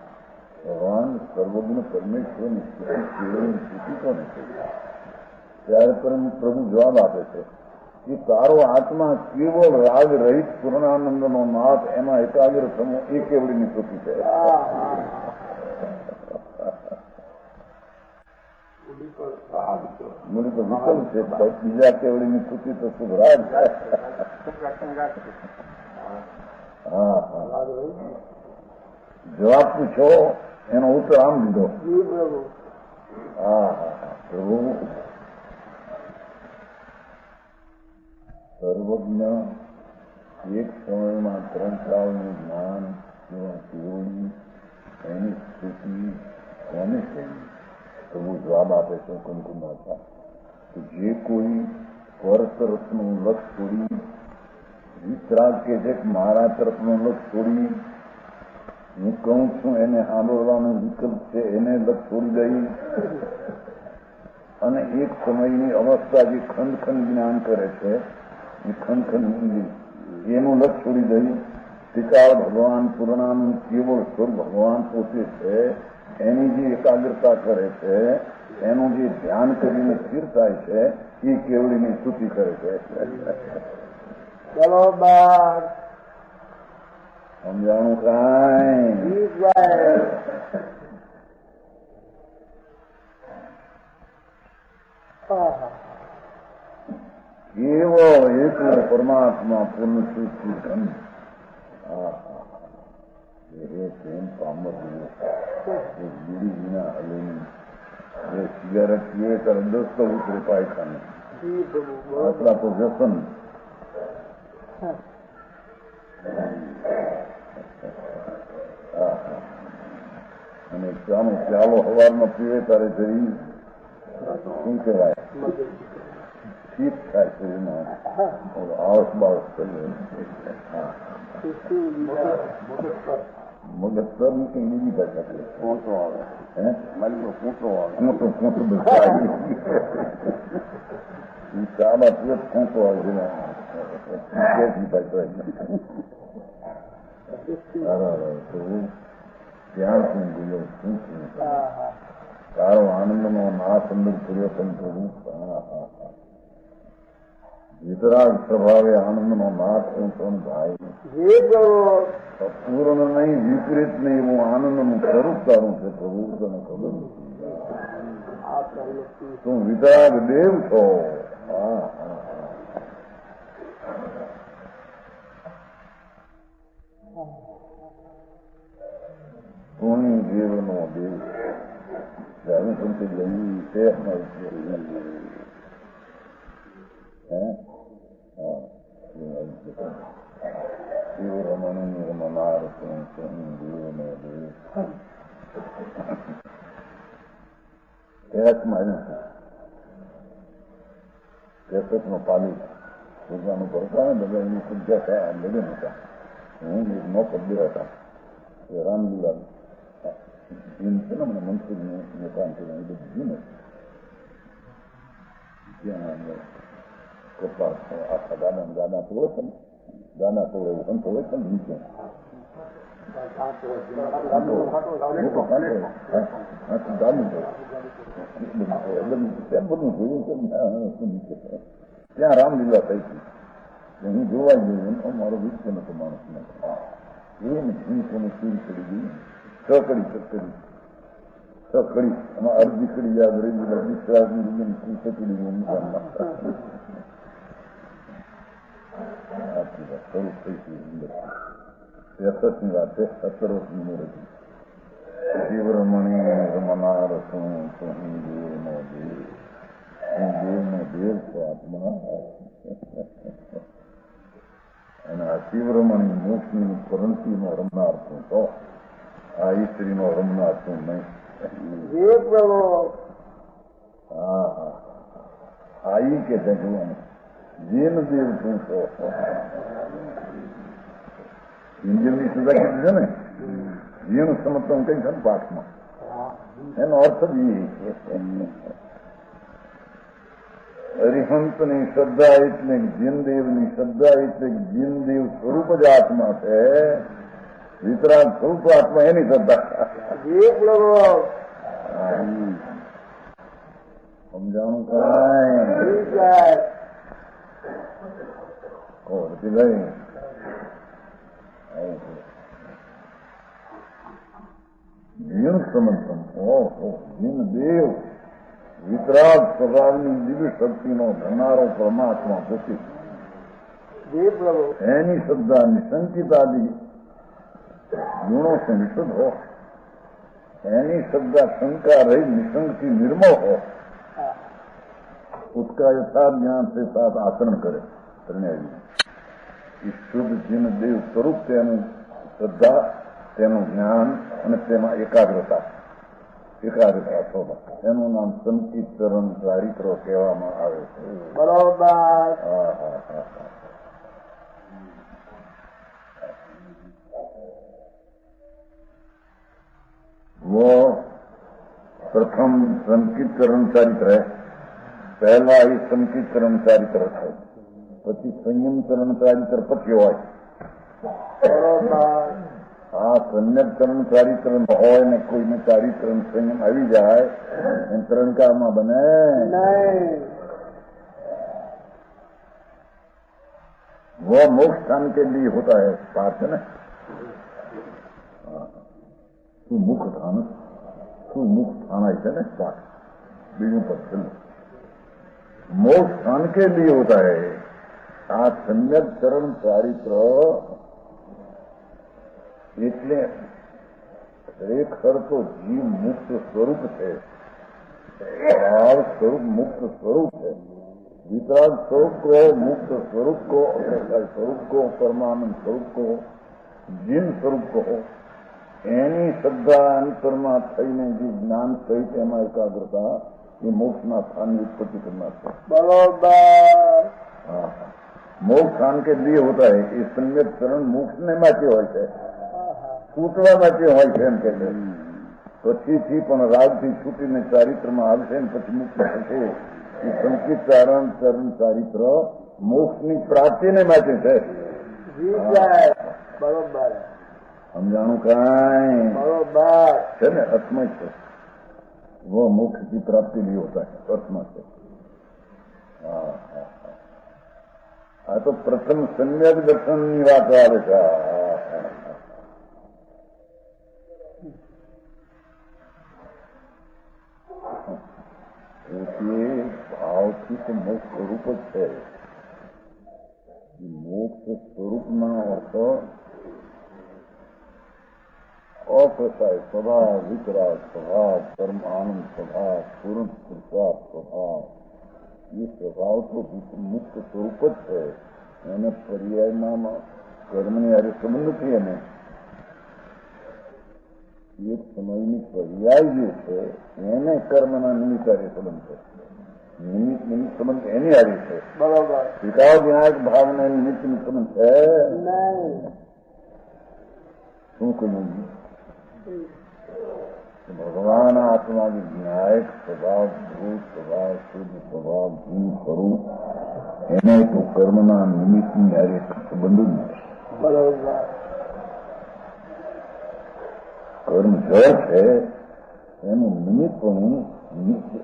ભગવાન સર્વજ્ઞ પરમેશ્વરની સ્તુતિ કેવળની સ્તુતિ કોને કેવી? ત્યારે પ્રભુ જવાબ આપે છે કે તારો આત્મા કેવળ રાગ રહિત પૂર્ણાનંદનો નાથ એમાં એકાગ્ર થવો એ કેવળીની સ્તુતિ છે. મને તો વિકલ્પ છે, બીજા કેવળીની સ્તુતિ તો સુધરાજ છે. હા હા, જવાબ પૂછો એનો ઉત્તર આમ દીધો. હા હા હા, પ્રભુ સર્વજ્ઞ એક સમયમાં 3 કાળનું જ્ઞાન એવા કેવળી એની સ્થિતિ કોને છે? પ્રભુ જવાબ આપે છે કુમકુમાતા કે જે કોઈ પર તરફનું લક્ષ છોડી વિતરાગ કે છે મારા તરફનું લક્ષ છોડી હું કહું છું એને સાંભળવાનો વિકલ્પ છે એને લક્ષ છોડી દઈ અને એક સમયની અવસ્થા જે ખંડ જ્ઞાન કરે છે એ ખંડ એનું લક્ષ છોડી દઈ ત્રિકાળ ભગવાન પૂર્ણાનંદ કેવળ સ્વર ભગવાન પોતે છે એની જે એકાગ્રતા કરે છે એનું જે ધ્યાન કરીને સ્થિર થાય છે એ કેવળીની સ્તુતિ કરે છે. બરોબર સમજાણું કાંઈ? એવો એકલો પરમાત્મા પૂર્ણ સૃષ્ટિ ધન. પ્રેમ પામર બીડી વિના હલેની સિગારેટ પીવે ત્યારે 10 તો ઉતરે પાયખાને. આપણા તો વ્યસન. અને ચાનો પ્યાલો સવારમાં પીવે ત્યારે જઈ શું કહેવાય ઠીક થાય શરીરમાં આળસ બાળસ કરીએ. મગજ સર ની કઈ બીજી ભાષા પોતો આવે પોતો આવે ચામાં પીવે પોતો આવે ત્યાં શું ગયો શું તારો આનંદનો નાશ અંદર કર્યો પણ પ્રભુ વિતરાગ સ્વભાવે આનંદનો નાશ શું પણ ભાઈ પૂર્ણ નહીં વિપરીત નહીં એવું આનંદનું સ્વરૂપ તારું છે પ્રભુ તને ખબર નથી તું વિતરાગ દેવ છો. તું દેવનો દેવ જાણી સમજી જઈ છે શિવ રમણી રમનાર તું દેવનો દેવ કેસેટનો પાલી પૂજાનું કરતા ને બધા એની પૂજા થયા લગ્ન હતા. હું નો પદ્ય હતા રામલીલા જીન છે ને મને મંત્રી કામ કર્યું એ બધું જીન ત્યાં કપાસ આખા દાના તોડે છે ને દાના તોડે એવું અંત હોય છે ને નીચે બધું જોયું છે ત્યાં રામલીલા થઈ હતી. હું જોવા ગયું અમારો વિશ્વ નતો માણસ એને જીવને સીર કરી ગઈ. 6 કડી એમાં અડધી કડી યાદ રહી ગઈ વિશ્વાસની ચડી સ્વરૂપ થઈ ગઈ. 63ની વાત છે. 17 વર્ષની ઉંમર હતી. શિવરમણી રમનાર છું દેવનો દેવ હું દેવનો દેવ છો આત્મા. અને આ શિવરમણી મોક્ષની કરણસીનો રમનાર છું તો આ ઈસ્ત્રીનો રમનાર છું નહીં. હા હા આ ઈ કે છે જેન દેવ છું તો ઇન્દ્રિયની સુધા કીધી છે ને જીનું સમર્થન કઈ છે ને પાઠમાં એનો અર્થ જ એ અરિહંતની શ્રદ્ધા એટલે જીનદેવની શ્રદ્ધા એટલે જીનદેવ સ્વરૂપ જ આત્મા છે. વિતરાગ સ્વરૂપ આત્મા એની શ્રદ્ધા. સમજાણું કાંઈ રતિભાઈ જીન સમંતમ. ઓહો, જીનદેવ વિતરાગ સ્વભાવની દિવ્ય શક્તિનો ધનારો પરમાત્મા પોતે એની શ્રદ્ધા નિશંકિતાદિ ગુણો સે નિષુદ્ધ હો. એની શ્રદ્ધા શંકા રહી निशंकથી निर्मल हो. उसका यथार्थ ज्ञान से साथ आचरण करे. શુદ્ધ જીન દેવ સ્વરૂપ તેનું શ્રદ્ધા, તેનું જ્ઞાન અને તેમાં એકાગ્રતા થવા એનું નામ સંકીર્તન ચારિત્ર કહેવામાં આવે છે. બરોબર. वो प्रथम संकीर्तन चारित्र है. पहला ही संकीर्तन चारित्र है, પછી સંયમ ચરણ ચારિત્ર પછી હોય. આ સંયમ ચરણ ચારિત્ર હોય ને કોઈને ચારિત્ર સંયમ આવી જાય એમ ત્રણકારમાં બને. वो मोक्ष स्थान के लिए होता है पाठ है ना. मुख स्थान है ना पाठ बीजों पर चल मोक्ष स्थान के लिए होता है. આ सम्यक चरण ચારિત્ર એટલે ખરેખર તો જીવ મુક્ત સ્વરૂપ છે. ભાવ સ્વરૂપ મુક્ત સ્વરૂપ है. वितराग स्वरूप को, मुक्त स्वरूप को, स्वरूप को, परमानंद स्वरूप को, જીન સ્વરૂપ को એની શ્રદ્ધા અંતરમાં થઈને જે જ્ઞાન સહિત એમાં એકાગ્રતા એ મોક્ષના સ્થાનની ઉત્પત્તિ કરનાર છે. બરોબર. हाँ, मोक्ष स्थान के लिए होता है. ये सम्यक चरण मोक्ष ने માટે હોય છે, છૂટવા માટે હોય છે એમ કે પછીથી પણ રાગથી છૂટીને ચારિત્રમાં આવશે ને પછી મુક્ત થશે. એ સંકિત ચરણ ચારિત્ર મોક્ષની પ્રાપ્તિને માટે છે. બરોબર. સમજાણું કાંઈ? બરોબર છે ને, અર્થમાં છે. वो मोक्ष की प्राप्ति लिए होता है, अर्थમાં છે. આ તો પ્રથમ સમ્યક દર્શનની વાત આવે છે. પોતે ભાવથી તો મોક્ષ સ્વરૂપ જ છે. મોક્ષ સ્વરૂપના અર્થ અપ્રસાય સ્વભાવ, વિતરાગ સ્વભાવ, પરમ આનંદ સ્વભાવ, પૂર્ણ પુરુષાર્થ સ્વભાવ. એ સ્વભાવ તો મુક્ત સ્વરૂપ જ છે. એને પર્યાયમાં કર્મની હારે સંબંધ નથી. એને એક સમયની પર્યાય જે છે એને કર્મના નિમિત્ત હારે સંબંધ છે. નિમિત્ત સંબંધ એની હારે છે. બરોબર. વિકાસ વિનાયક ભાવના નિમિત્ત સંબંધ છે. શું કહ્યું? ભગવાન આત્મા વિનાયક સ્વભાવ, ધ્રુવ સ્વભાવ, શુદ્ધ સ્વભાવ, જીવ સ્વરૂપ એને તો કર્મના નિમિત્તની હારે સંબંધ જ નથી. બરોબર. કર્મ જળ છે એનું નિમિત્ત પણ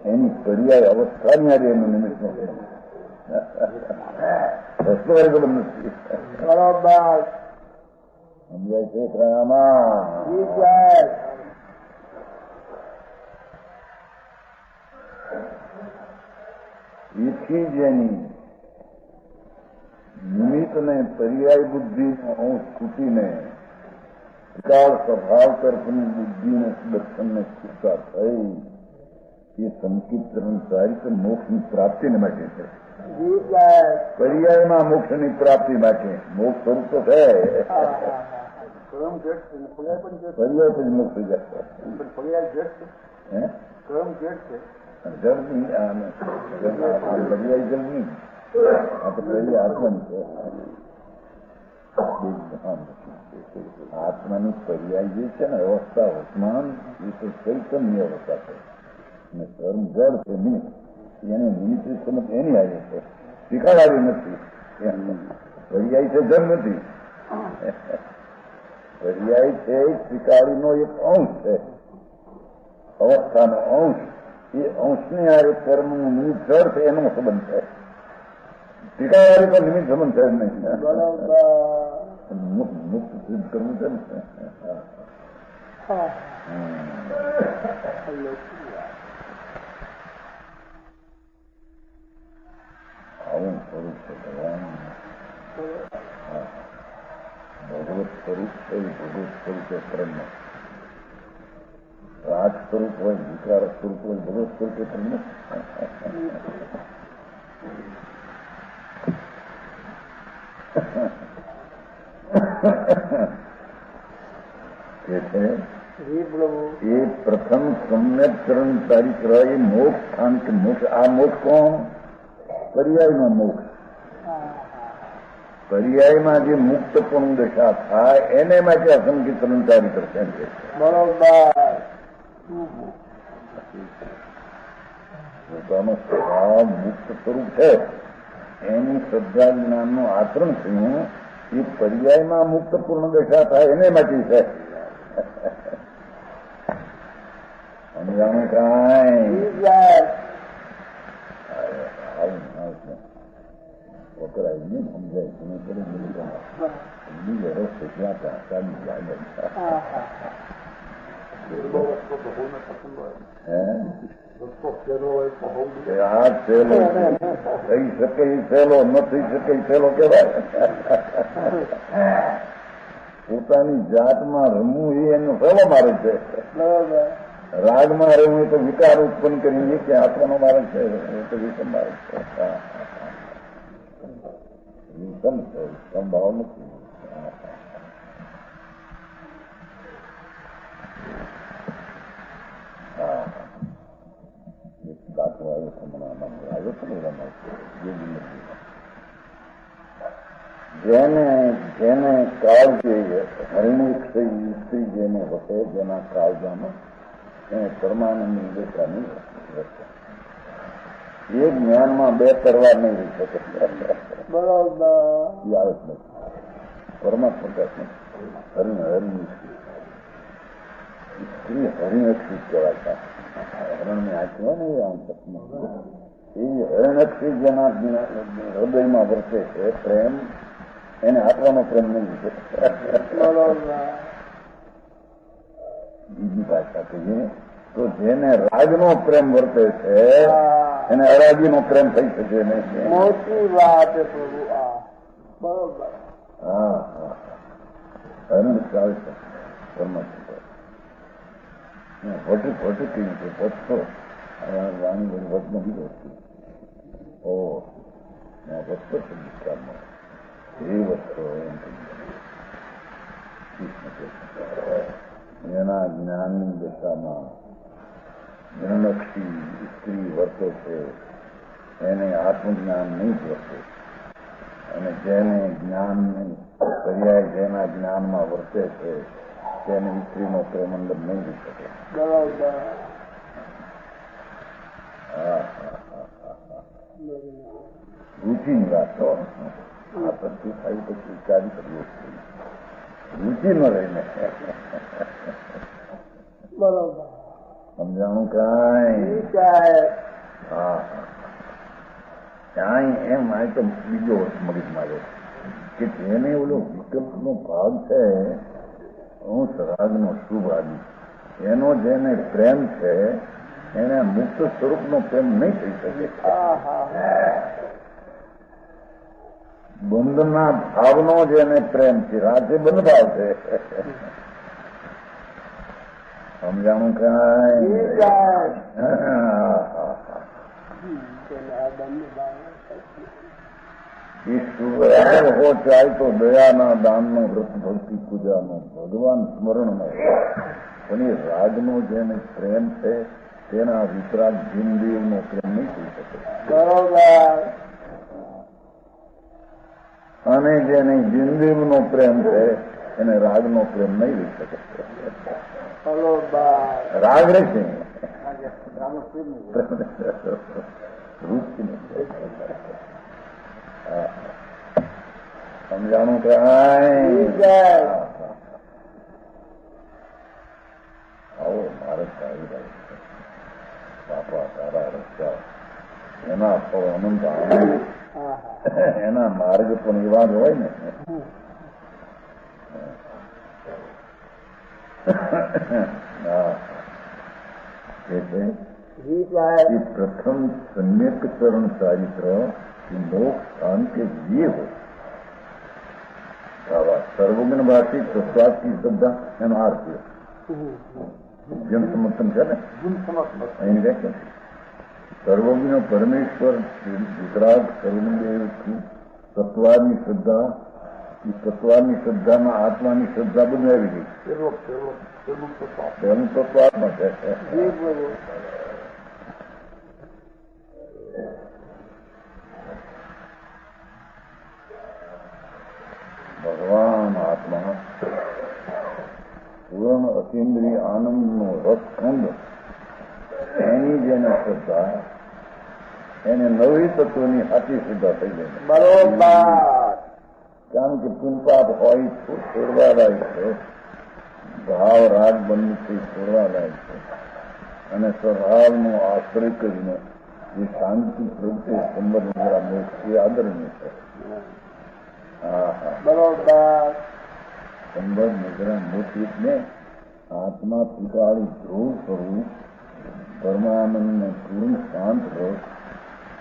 એની પર્યાય અવસ્થાની હારે એનું નિમિત્ત નો રસ્તો વારે સંબંધ નથી. બરોબર. સમજાય છે આમાં? એથી જ એની નિમિત્તને પર્યાય બુદ્ધિનો અંશ છૂટીને વિકાળ સ્વભાવ તરફની બુદ્ધિને દર્શનને છૂટતા થઈ એ સંકીર્તન ચારિત્ર મોક્ષની પ્રાપ્તિને માટે છે. પર્યાયમાં મોક્ષની પ્રાપ્તિ માટે મોક્ષ સ્વરૂપ તો છે. પર્યાય પછી મોક્ષ થઈ જાય. જળ નહીં, પર્યાય જળ નહીં. આ તો પહેલી આત્માની છે. આત્માની પર્યાય જે છે ને અવસ્થા વર્તમાન એ તો ચૈતન્ય અવસ્થા છે અને કર્મ જળ છે નહીં. એની નિમિત્ત સમજ એની આવી છે, સ્વીકારાવી નથી. પર્યાય છે ધન નથી, પર્યાય છે સ્વીકારીનો એક અંશ છે, અવસ્થાનો અંશ. એ અંશને હારે કર્મનું નિમિત્ત જળ છે, એનો સંબંધ છે. સ્વીકારવાળી તો નિમિત્ત સંબંધ છે જ નહીં. મુક્ત સિદ્ધ કરવું છે ને. આવું સ્વરૂપ છે ભગવાન. ભગવત સ્વરૂપ છે, ભગવત સ્વરૂપ એ કર્મ. રાજ સ્વરૂપ હોય, વિકાર સ્વરૂપ હોય, ભગવત સ્વરૂપ એ કર્મ. એ પ્રથમ સમ્યક કર્મચારી કરાય એ મોક્ષ સ્થાન કે મોક્ષ. આ મોક્ષ કોણ? પર્યાયનો મોક્ષ. પર્યાયમાં જે મુક્તપણું દશા થાય એને માટે અસંખ્ય કર્મચારી કરશે. પોતાનો સ્વભાવ મુક્ત સ્વરૂપ છે, એનું શ્રદ્ધા જ્ઞાનનું આચરણ થયું એ પર્યાયમાં મુક્ત પૂર્ણ દશા થાય એને માટે છે. સમજાણું કાંઈ? વકરાય નહીં સમજાય તમે કરી બીજો રસ્તો ક્યાં ચાલી જાય. આ સહેલો થઈ શકે સહેલો, ન થઈ શકે સહેલો કહેવાય. પોતાની જાતમાં રમવું એ એનો સહેલો માર્ગ છે. રાગમાં રહેવું એ તો વિકાર ઉત્પન્ન કરીને કે આત્માનો માર્ગ છે, એ તો વિષમ માર્ગ છે. વિષમ છે, સંભાવ નથી. દાખલો આવ્યો છે, મને આનંદ આવ્યો છે ને એના જેને જેને કાળજે હરિણી સ્ત્રી જેને વસે, જેના કાળજામાં એને પરમાનંદની દેખાની વસે. એ જ્ઞાનમાં બે તરવાર નહીં રહી શકે. બરાબર આવે જ નથી. પરમાત્મા પ્રકાશ નથી. હરિણી સ્ત્રી હરિણક્ષી કહેવાય. હરણની આંખી હોય ને એ આમ એ હરણક્ષી જેના હૃદયમાં વર્તે છે પ્રેમ, એને આપવાનો પ્રેમ નહીં છે. બીજી ભાષા કહીએ તો જેને રાગનો પ્રેમ વર્તે છે એને અરાગીનો પ્રેમ થઈ શકે નહીં. મોટી વાત પ્રભુ. બરોબર. હા હા, હરણ ચાલે છે પરમાત્મા. વટુક વટુક કેવી છે વટતો વાણી બધી વટ નથી વટતી. ઓ વટતો છે વિસ્તારમાં એ વસ્તુ એના જ્ઞાનની દશામાં નિર્લક્ષી સ્ત્રી વર્તે છે એને આત્મજ્ઞાન નહીં વર્તે. અને જેને જ્ઞાનની પર્યાય જેના જ્ઞાનમાં વર્તે છે તેને સ્ત્રીનો પ્રેમ અંદર નહીં રહી શકે. રુચિની વાત તો આ પછી થાય પછી વિચારી કરીએ રુચિ ન રહીને. બરોબર. સમજાણું કાંઈ? હા ક્યાંય એમ આ તો બીજો મગજમાં આવ્યો કે જેને ઓલો વિકલ્પનો ભાગ છે, હું રાગનો શુભ આદિ, એનો જેને પ્રેમ છે એને મુક્ત સ્વરૂપનો પ્રેમ નહીં થઈ શકે. બંધના ભાવનો જેને પ્રેમ છે, રાતે બંધ ભાવ છે. સમજાણું કાંઈ? ઈશ્વર હો ચાય તો દયાના દાનનો વ્રત ભક્તિ પૂજાનો ભગવાન સ્મરણનો. પણ એ રાગનો જેને પ્રેમ છે તેના વિતરાગ જીનદેવનો પ્રેમ નહીં થઈ શકે. બરોબર. અને જેને જીનદેવનો પ્રેમ છે એને રાગનો પ્રેમ નહીં લઈ શકે. રાગ રહેશે રૂચિ સમજાણું કાંઈ આવો મારે આવી રહ્યું છે બાપા તારા રસ્તા એના અનંત આનંદ એના માર્ગ પણ એવા જ હોય ને એ પ્રથમ સમ્યક ચરણ ચારિત્ર મોક્ષ શાંતિ જે હોય આવા સર્વગુણ ભાષિક તત્વાથી શ્રદ્ધા એનો અર્થ જન સમર્થન છે ને એની વ્યાખ્યા સર્વગુણ પરમેશ્વર ગુજરાત સર્વદેવ તત્વાની શ્રદ્ધા એ તત્વાની શ્રદ્ધામાં આત્માની શ્રદ્ધા બધું આવી ગઈ પહેલું તત્વ આત્મા છે ભગવાન આત્મા પૂર્ણ અતિન્દ્રિય આનંદનો રસખંડ એની જેને શ્રદ્ધા એને નવી તત્વની સાચી શ્રદ્ધા થઈ જાય બરોબર. કારણ કે પુનપાપ હોય છોડવા લાયક છે ભાવ રાગ બંધથી છોડવા લાયક છે અને સ્વભાવનો આશ્રય કરીને જે શાંતિ પ્રગટે સંબંધ દ્વારા મોક્ષ એ આદરણીય છે. હા હા બરોબર. સંબંધ નિગ્રહ મોક્ષને આત્મા પીટાળી ધ્રુવ સ્વરૂપ પરમાનંદને પૂર્ણ શાંત રસ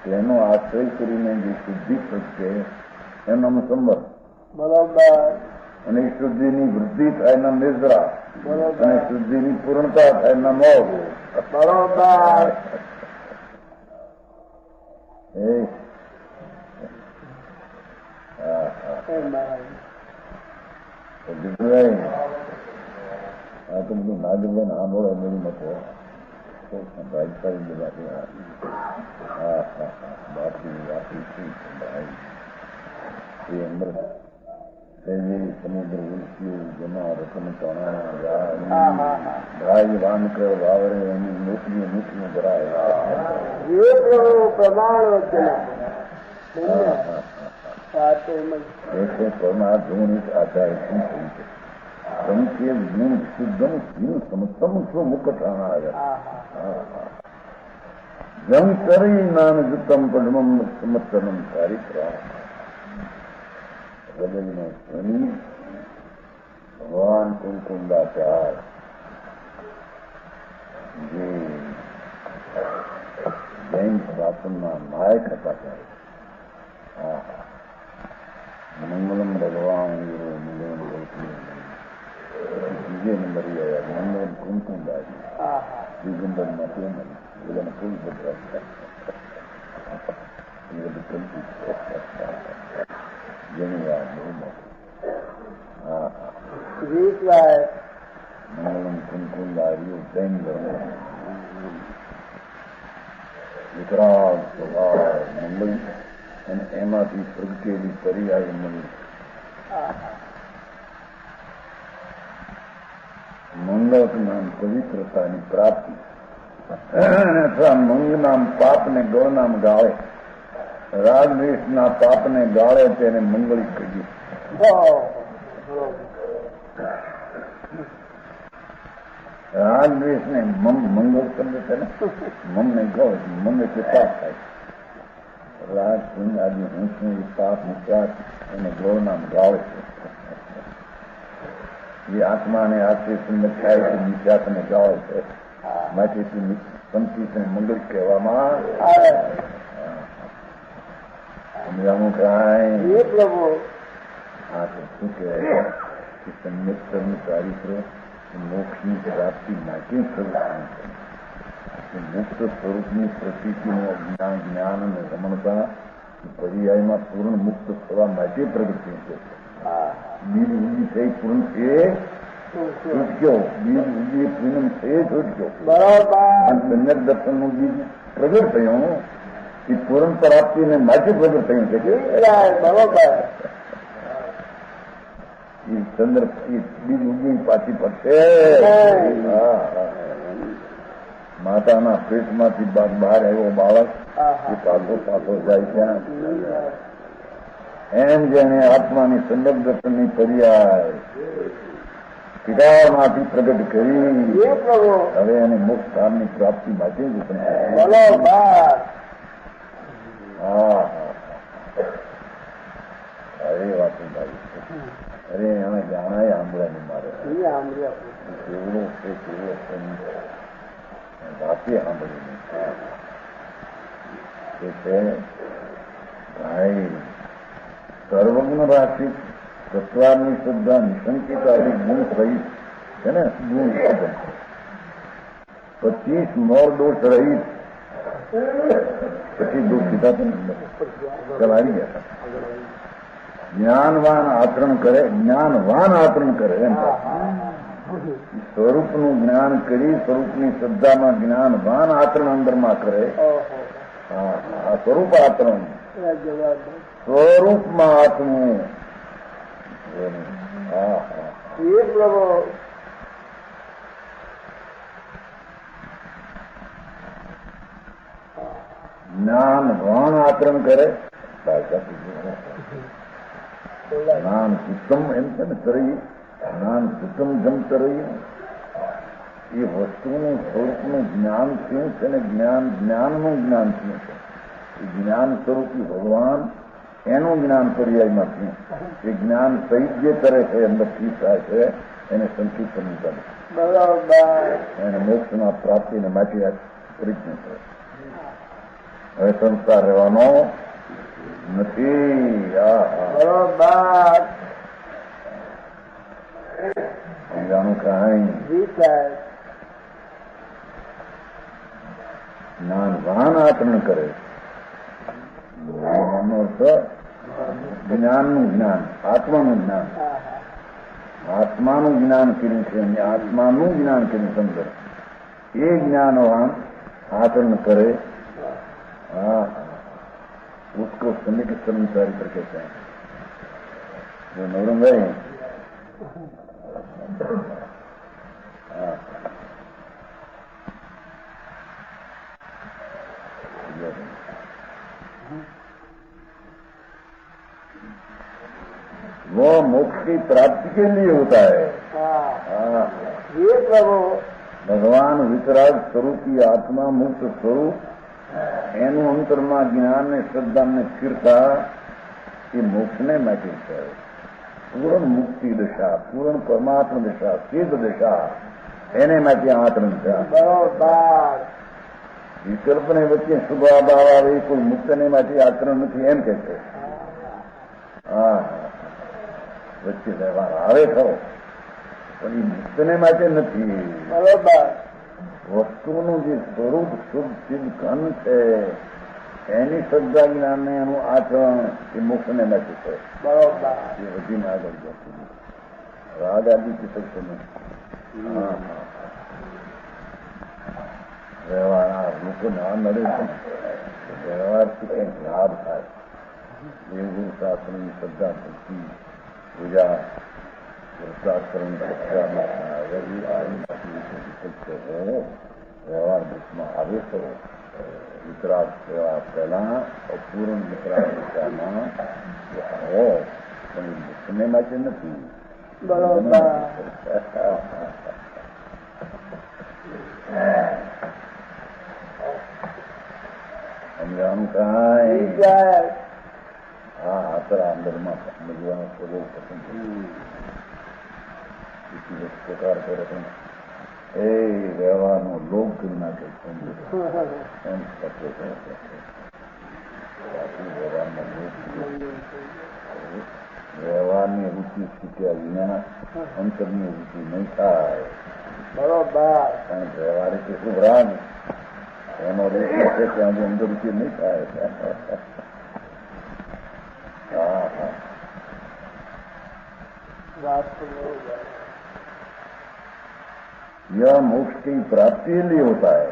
તેનો આશ્રય કરીને જે શુદ્ધિ પ્રગટે એનામાં સંબંધ બરોબર. અને શુદ્ધિની વૃદ્ધિ થાય એના નિદ્રા બરોબર. અને શુદ્ધિની પૂર્ણતા થાય એના મોહ. બરોબર. આ તો બધું નાગરબેન આંબોળો મેળું મતો રાજકારી બધા હા હા બાપી વાપી ભાઈ એ અમૃત સમુદ્ર ઉલસ્યું જમા રતન ચણા ગાય વાનકર વાવરે એની નોકરીઓ નોકરીઓ ભરાય પરમાર્થ આધાર શું થયું છે સંકેત ગુણ શુદ્ધમ જીવ સમસ્તમ સ્વમુખઠાણા જમ કરી નાનજુતમ પદ્મમ સમત્તરમ ચારિત્રા હૃદયનો સ્વામી ભગવાન કુલકુંદાચાર જે જૈન શાસનના નાયક હતા મંગલમ ભગવાન મંગલમ બીજે નંબર આવ્યા મંગલમ કુમકુંદાજી દિગંબરમાં તે બધાને ફૂલ બધા જેની વાત બહુ મોટી હા હા મંગલમ કુમકુંદારીઓ જૈન ધર્મ વિકરાળ સ્વભાવ મંગલ અને એમાંથી પ્રગટેલી પર્યાય મંગલ મંગળ નામ પવિત્રતાની પ્રાપ્તિ અથવા મંગ નામ પાપને ગૌ નામ ગાળે રાગદ્વેષના પાપને ગાળે તેને મંગળી કહ્યું. રાગદ્વેષને મંગળ શબ્દ છે ને મમને ગૌ મન એટલે પાપ થાય રાગ સિંહ આદિ હું પાપ નિકાસ એને ગૌ નામ ગાળે છે. જે આત્માને આશ્રય સુંદર થાય છે નિત્યાસને ગાળે છે માટે સંતિને મંગળ કહેવામાં સમજાવું કાંઈ હા તો શું કહેવાય કે સંયક્તરનું ચારિત્ર મોક્ષની પ્રાપ્તિ માટે મુક્ત સ્વરૂપની પ્રતિનું જ્ઞાન અને રમણતા પર્યાયમાં પૂર્ણ મુક્ત થવા માટે પ્રગતિ છે. બીજ ઉજી થઈ પૂર્ણ છે છૂટક્યો બીજ ઉજી પૂનમ છે છૂટક્યો અને સમ્યક દર્શનનું બીજ પ્રગટ થયું એ પૂર્ણ પ્રાપ્તિને માટે પ્રગટ થયું છે કે ચંદ્ર બીજ ઉગી પાછી પડશે. માતાના પેટમાંથી બહાર આવ્યો બાળક એ પાછો પાછો જાય ત્યાં એમ જેને આત્માની સંગત દર્શનની પર્યાય પિતામાંથી પ્રગટ કરી હવે એને મોક્ષ ધામની પ્રાપ્તિ માટે જ હા અરે વાત ભાઈ અરે અમે જાણાય આંબળાની મારે કેવડો છે કેવડો વાતે સાંભળીને એ છે ભાઈ સર્વજ્ઞ રાખી તત્વાની શ્રદ્ધા નિશંકિત આદિ ગુણ સહિત છે ને ગુણ 25 મોર દોષ રહિત પછી દોષ લીધા તો ચલાવી ગયા જ્ઞાનવાન આચરણ કરે એમ સ્વરૂપનું જ્ઞાન કરી સ્વરૂપની શ્રદ્ધામાં જ્ઞાનવાન આચરણ અંદરમાં કરે આ સ્વરૂપ આચરણ સ્વરૂપમાં આત્મું જ્ઞાનવાન આચરણ કરે જ્ઞાન ઉત્તમ એમ છે ને તરઈ જ્ઞાન ઉત્તમ જમ તરઈ એ વસ્તુનું સ્વરૂપનું જ્ઞાન શું છે ને જ્ઞાનનું જ્ઞાન શું છે એ જ્ઞાન સ્વરૂપી ભગવાન એનું જ્ઞાન પર્યાયમાં શું એ જ્ઞાન સહિત જે કરે છે અંદર ઠીક થાય છે એને સંકીર્તન કરે એને મોક્ષના પ્રાપ્તિને માટે આ પ્રયત્ન કરે હવે સંસાર રહેવાનો નથી જાણું કઈ જ્ઞાનવાન આચરણ કરે જ્ઞાનનું જ્ઞાન આત્માનું જ્ઞાન આત્માનું જ્ઞાન કર્યું છે અને આત્માનું જ્ઞાન કર્યું સમજે એ જ્ઞાનવાન આચરણ કરે उसको समय के कर्मचारी पर कहते हैं जो नवरंग है वो मोक्ष की प्राप्ति के लिए होता है ये प्रभु भगवान वितराग स्वरूपी आत्मा मुक्त स्वरूप એનું અંતરમાં જ્ઞાન ને શ્રદ્ધા ને સ્થિરતા એ મોક્ષને માટે છે પૂર્ણ મુક્તિ દશા પૂર્ણ પરમાત્મા દશા સિદ્ધ દશા એને માટે આચરણ છે વિકલ્પને વચ્ચે શુભાભાવ આવે કોઈ મુક્તને માટે આચરણ નથી એમ કે છે હા વચ્ચે વ્યવહાર આવે ખરો પણ એ મુક્તને માટે નથી વસ્તુનું જે સ્વરૂપ શુદ્ધ સિદ્ધ ઘન છે એની શ્રદ્ધા જ્ઞાન ને એનું આચરણ એ મોક્ષને માટે છે એ વધીને આગળ જતું રાગ આદિ શકશે નહીં વ્યવહાર લોકોને આ નડે છે વ્યવહારથી કંઈક લાભ થાય દેવગુરુ શાસ્ત્રની શ્રદ્ધા ભક્તિ પૂજા વૃત્તાચરણ વ્યવહાર દુઃખમાં આવે તો વિતરાગ સેવા પહેલા અપૂર્ણ વિતરાગ દિશામાં આવો પણ એ દુઃખને માટે નથી સમજાવાનું કાંઈ હા આતરા અંદરમાં સમજવાનો સ્વભાવ પસંદ બીજી પ્રકાર કરે પણ એ વ્યવહારનો લોભ કરી નાખે એમ વ્યવહારમાં વ્યવહારની રુચિ શીખ્યા વિના અંતરની રુચિ નહીં થાય બરોબર કારણ વ્યવહારિક શું ભરાન એનો રુચિ છે ત્યાં અંદર રુચિ નહીં થાય હા હા यह मोक्ष की प्राप्ति के लिए होता है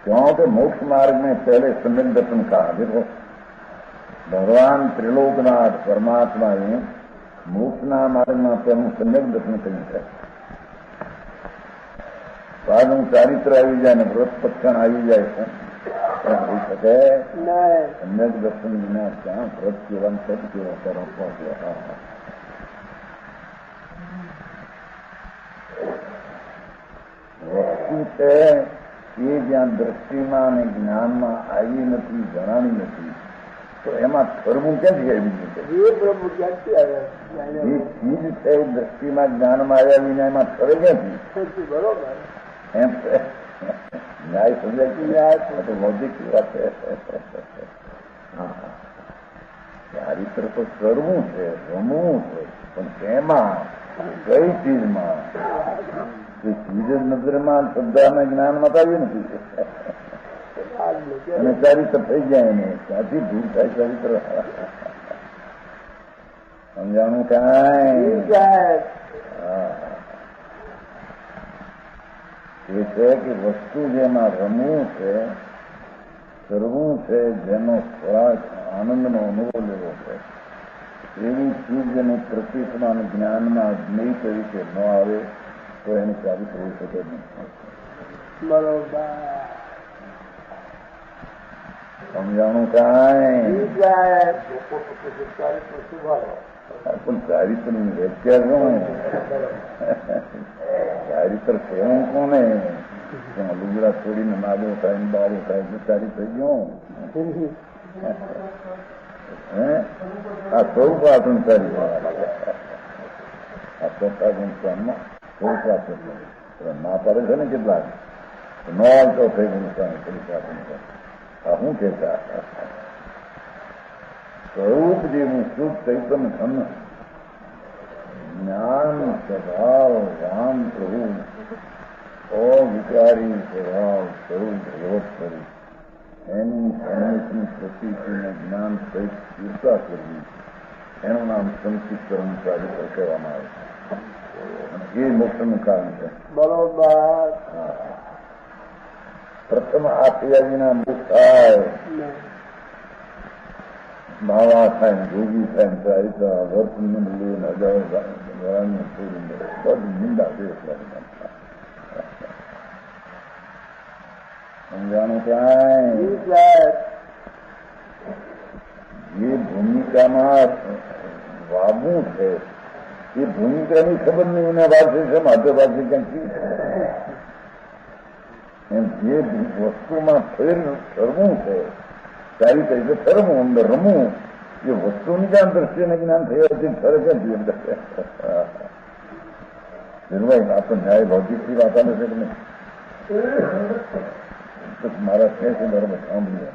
क्योंकि मोक्ष मार्ग में पहले सम्यक दर्शन कहा देखो भगवान त्रिलोकनाथ परमात्मा ने मोक्षना मार्ग में पहलू सम्यक दर्शन કર્યું છે સારું ચારિત્ર આવી જાય ને વ્રત પક્ષણ આવી જાય છે ત્યાં થઈ શકે નહીં. સમ્યક દર્શન વિના ક્યાં વ્રત કેવા સદ કેવા તરફ વસ્તુ છે એ જ્યાં દ્રષ્ટિમાં અને જ્ઞાનમાં આવી નથી જણાની નથી તો એમાં ધર્મું ક્યાંથી આવી જશે એ પ્રભુ ક્યાંથી આવ્યા? એ ચીજ છે એ દ્રષ્ટિમાં જ્ઞાનમાં આવ્યા વિના એમાં ઠરે ક્યાંથી સાચું, બરોબર. એમ છે ન્યાય સમજાય છે ન્યાય તો લોજિક વાત છે. ચારિત્ર તો કરવું છે રમવું છે પણ તેમાં કઈ ચીજમાં એ ચીજ જ નજરમાં શ્રદ્ધાના જ્ઞાનમાં તો આવી નથી અને ચારિત્ર થઈ જાય ને ક્યાંથી દૂર થાય ચારિત્ર સમજાણું કાંઈ એ છે કે વસ્તુ જેમાં રમવું છે કરવું છે જેનો ખોરાક આનંદનો અનુભવ લેવો છે એવી ચીજ અને પ્રતીકમાં અને જ્ઞાનમાં અજ્ઞેય તરીકે ન આવે તો એને ચારિત્ર હોઈ શકે નહીં. બરોબર. સમજાણું કાંઈ પણ ચારિત્રની વ્યાખ્યા શું ચારિત્ર કેવું કોને ત્યાં લુગડા છોડીને નાગો થાય ને બારો થાય તો ચારિત્ર ગયું હે આ સ્વરૂપ આપણને ચારિત્ર આ ચોથા ગુણસ્વામમાં સ્વરૂપ આપણને ના પાડે છે ને કેટલાક ન આવતો થઈ ગુણસ્વામી સ્વરૂપ આપણને આ શું કહેતા સ્વરૂપ જેવું શુદ્ધ ચૈતન ઘન જ્ઞાન સ્વભાવ રામ પ્રભુ અવિકારી સ્વભાવ સ્વરૂપ ભગવત સ્વરૂપ એની સન્મુખની પ્રતિને જ્ઞાન સહિત ચિંતા કરવી એનું નામ સંકીર્ણ ચારિત્ર કહેવામાં આવે છે એ મોક્ષનું કારણ છે. બરોબર. પ્રથમ આ ત્યાગીના મુખ થાય બાવા થાય ને જોગી થાય ને ચારિત્ર વર્ત લઈને હજારો છોડીને બધું નિંદા દે સમજાણું ક્યાંય જે ભૂમિકામાં વાવવું છે એ ભૂમિકાની ખબર નહીં એના પાસે છે માધ્ય પાસે ક્યાંથી એમ જે વસ્તુમાં ફરવું છે સારી રીતે ફરવું અંદર રમવું એ વસ્તુની જ્યાં દ્રષ્ટિને જ્ઞાન થયા ફરે ક્યાંથી અંદર નિર્વાય આપણે ન્યાય ભૌતિકથી વાત આવે છે કે નહીં મારા છે બરાબર સાંભળી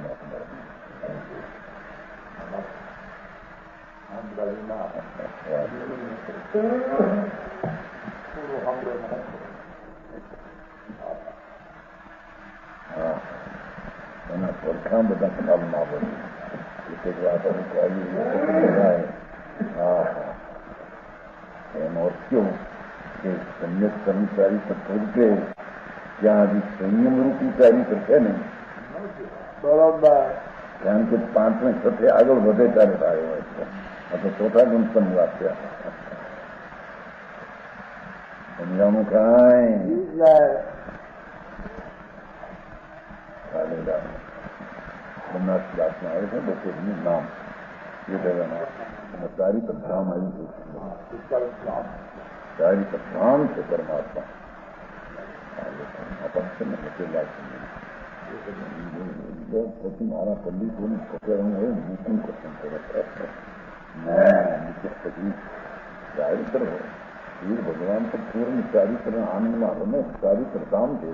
એના સરખા બધા ખ્યાલમાં આવે કેટલીક વાત અમુક આવી એનો અર્થ કેવું કે સમ્યક કર્મચારી તરીકે ત્યાં હજી સંયમ રૂપી ચારિત્ર છે ને બરોબર. કારણ કે 5 ને 6 આગળ વધે ત્યારે આવ્યો હોય છે આ તો ચોથા ગુણસ્તરની વાત છે. સમજાવવાનું કાંઈ બનાસ ક્લાસમાં આવે છે બપોરનું નામ એ કહેવાના ચારિત્ર ધામ આવ્યું છે ચારિત્ર ધામ છે પરમાત્મા પછી મારા પંડિતોની પકડવું હોય મૂકું પસંદ કરે પછી ચારિત્ર હોય વીર ભગવાન તો પૂર્ણ ચારિત્ર આનંદમાં રમે ચારિત્ર ધામ છે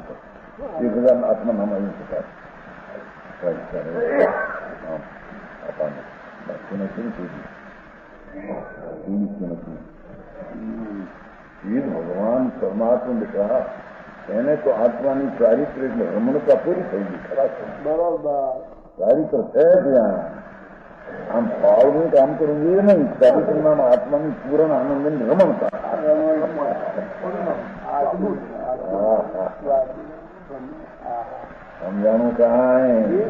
1000 આત્મા નામ આવી શકાય આપણને બાકીને શું કીધું નથી વીર ભગવાન પરમાત્મા બેઠા એને તો આત્માની ચારિત્ર એટલે રમણતા પૂરી થઈ ગઈ ખરા છે. બરોબર. ચારિત્ર છે ત્યાં આમ પાવનું કામ કરવું જોઈએ નહીં ચારિત્ર નામ આત્માની પૂર્ણ આનંદની રમણતા સમજાણું કાંઈ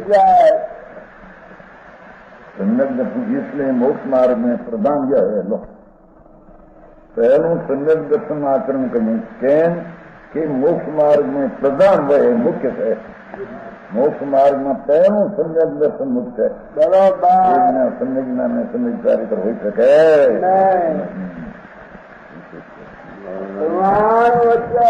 સમ્યક દર્શન એટલે મોક્ષ માર્ગ ને પ્રધાન લો પહેલું સમ્યક દર્શન આચરણ કર્યું કેમ કે મોક્ષ માર્ગને પ્રધાન હોય મુખ્ય છે. મોક્ષ માર્ગમાં પહેલું સમ્યક દર્શન મુખ્ય છે. બરોબર સંજ્ઞાને સમજદારી પર હોઈ શકે ભગવાન વચ્ચે